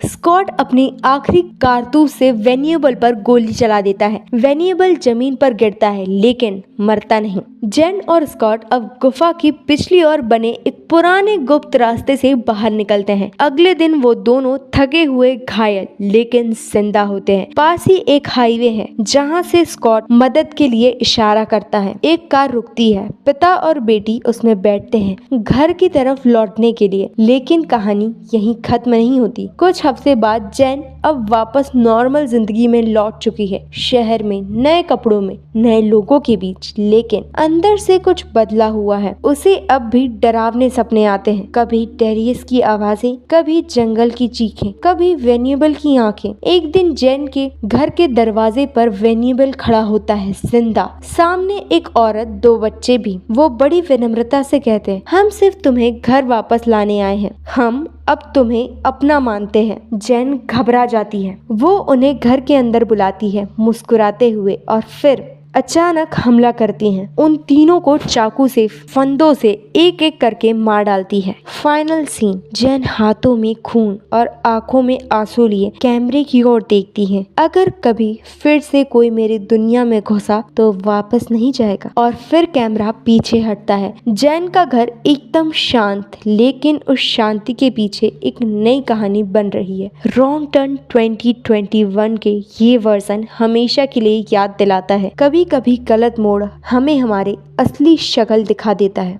स्कॉट अपनी आखिरी कारतूस से वेनिएबल पर गोली चला देता है। वेनिएबल जमीन पर गिरता है, लेकिन मरता नहीं। जेन और स्कॉट अब गुफा की पिछली ओर बने एक पुराने गुप्त रास्ते से बाहर निकलते हैं। अगले दिन वो दोनों थके हुए, घायल, लेकिन जिंदा होते हैं। पास ही एक हाईवे है जहाँ से स्कॉट मदद के लिए इशारा करता है। एक कार रुकती है। पिता और बेटी उसमें बैठते हैं घर की तरफ लौटने के लिए, लेकिन कहानी यहीं खत्म नहीं होती। कुछ हफ्ते बाद जेन अब वापस नॉर्मल जिंदगी में लौट चुकी है, शहर में, नए कपड़ों में, नए लोगों के बीच, लेकिन अंदर से कुछ बदला हुआ है। उसे अब भी डरावने सपने आते हैं, कभी डेरियस की आवाजें, कभी जंगल की चीखें, कभी वेनिएबल की आंखें। एक दिन जेन के घर के दरवाजे पर वेनिएबल खड़ा होता है, जिंदा, सामने एक औरत, 2 बच्चे भी। वो बड़ी विनम्रता से कहते हैं, हम सिर्फ तुम्हें घर वापस लाने आए हैं, हम अब तुम्हें अपना मानते हैं। जेन घबरा जाती है। वो उन्हें घर के अंदर बुलाती है, मुस्कुराते हुए, और फिर अचानक हमला करती हैं। उन तीनों को चाकू से, फंदों से एक एक करके मार डालती है। Final scene. जेन हाथों में खून और आंखों में आंसू लिए कैमरे की ओर देखती है। अगर कभी फिर से कोई मेरी दुनिया में घुसा तो वापस नहीं जाएगा। और फिर कैमरा पीछे हटता है। जेन का घर एकदम शांत, लेकिन उस शांति के पीछे एक नई कहानी बन रही है। रॉन्ग टर्न 2021 के ये वर्जन हमेशा के लिए याद दिलाता है, कभी कभी गलत मोड़ हमें हमारे असली शक्ल दिखा देता है।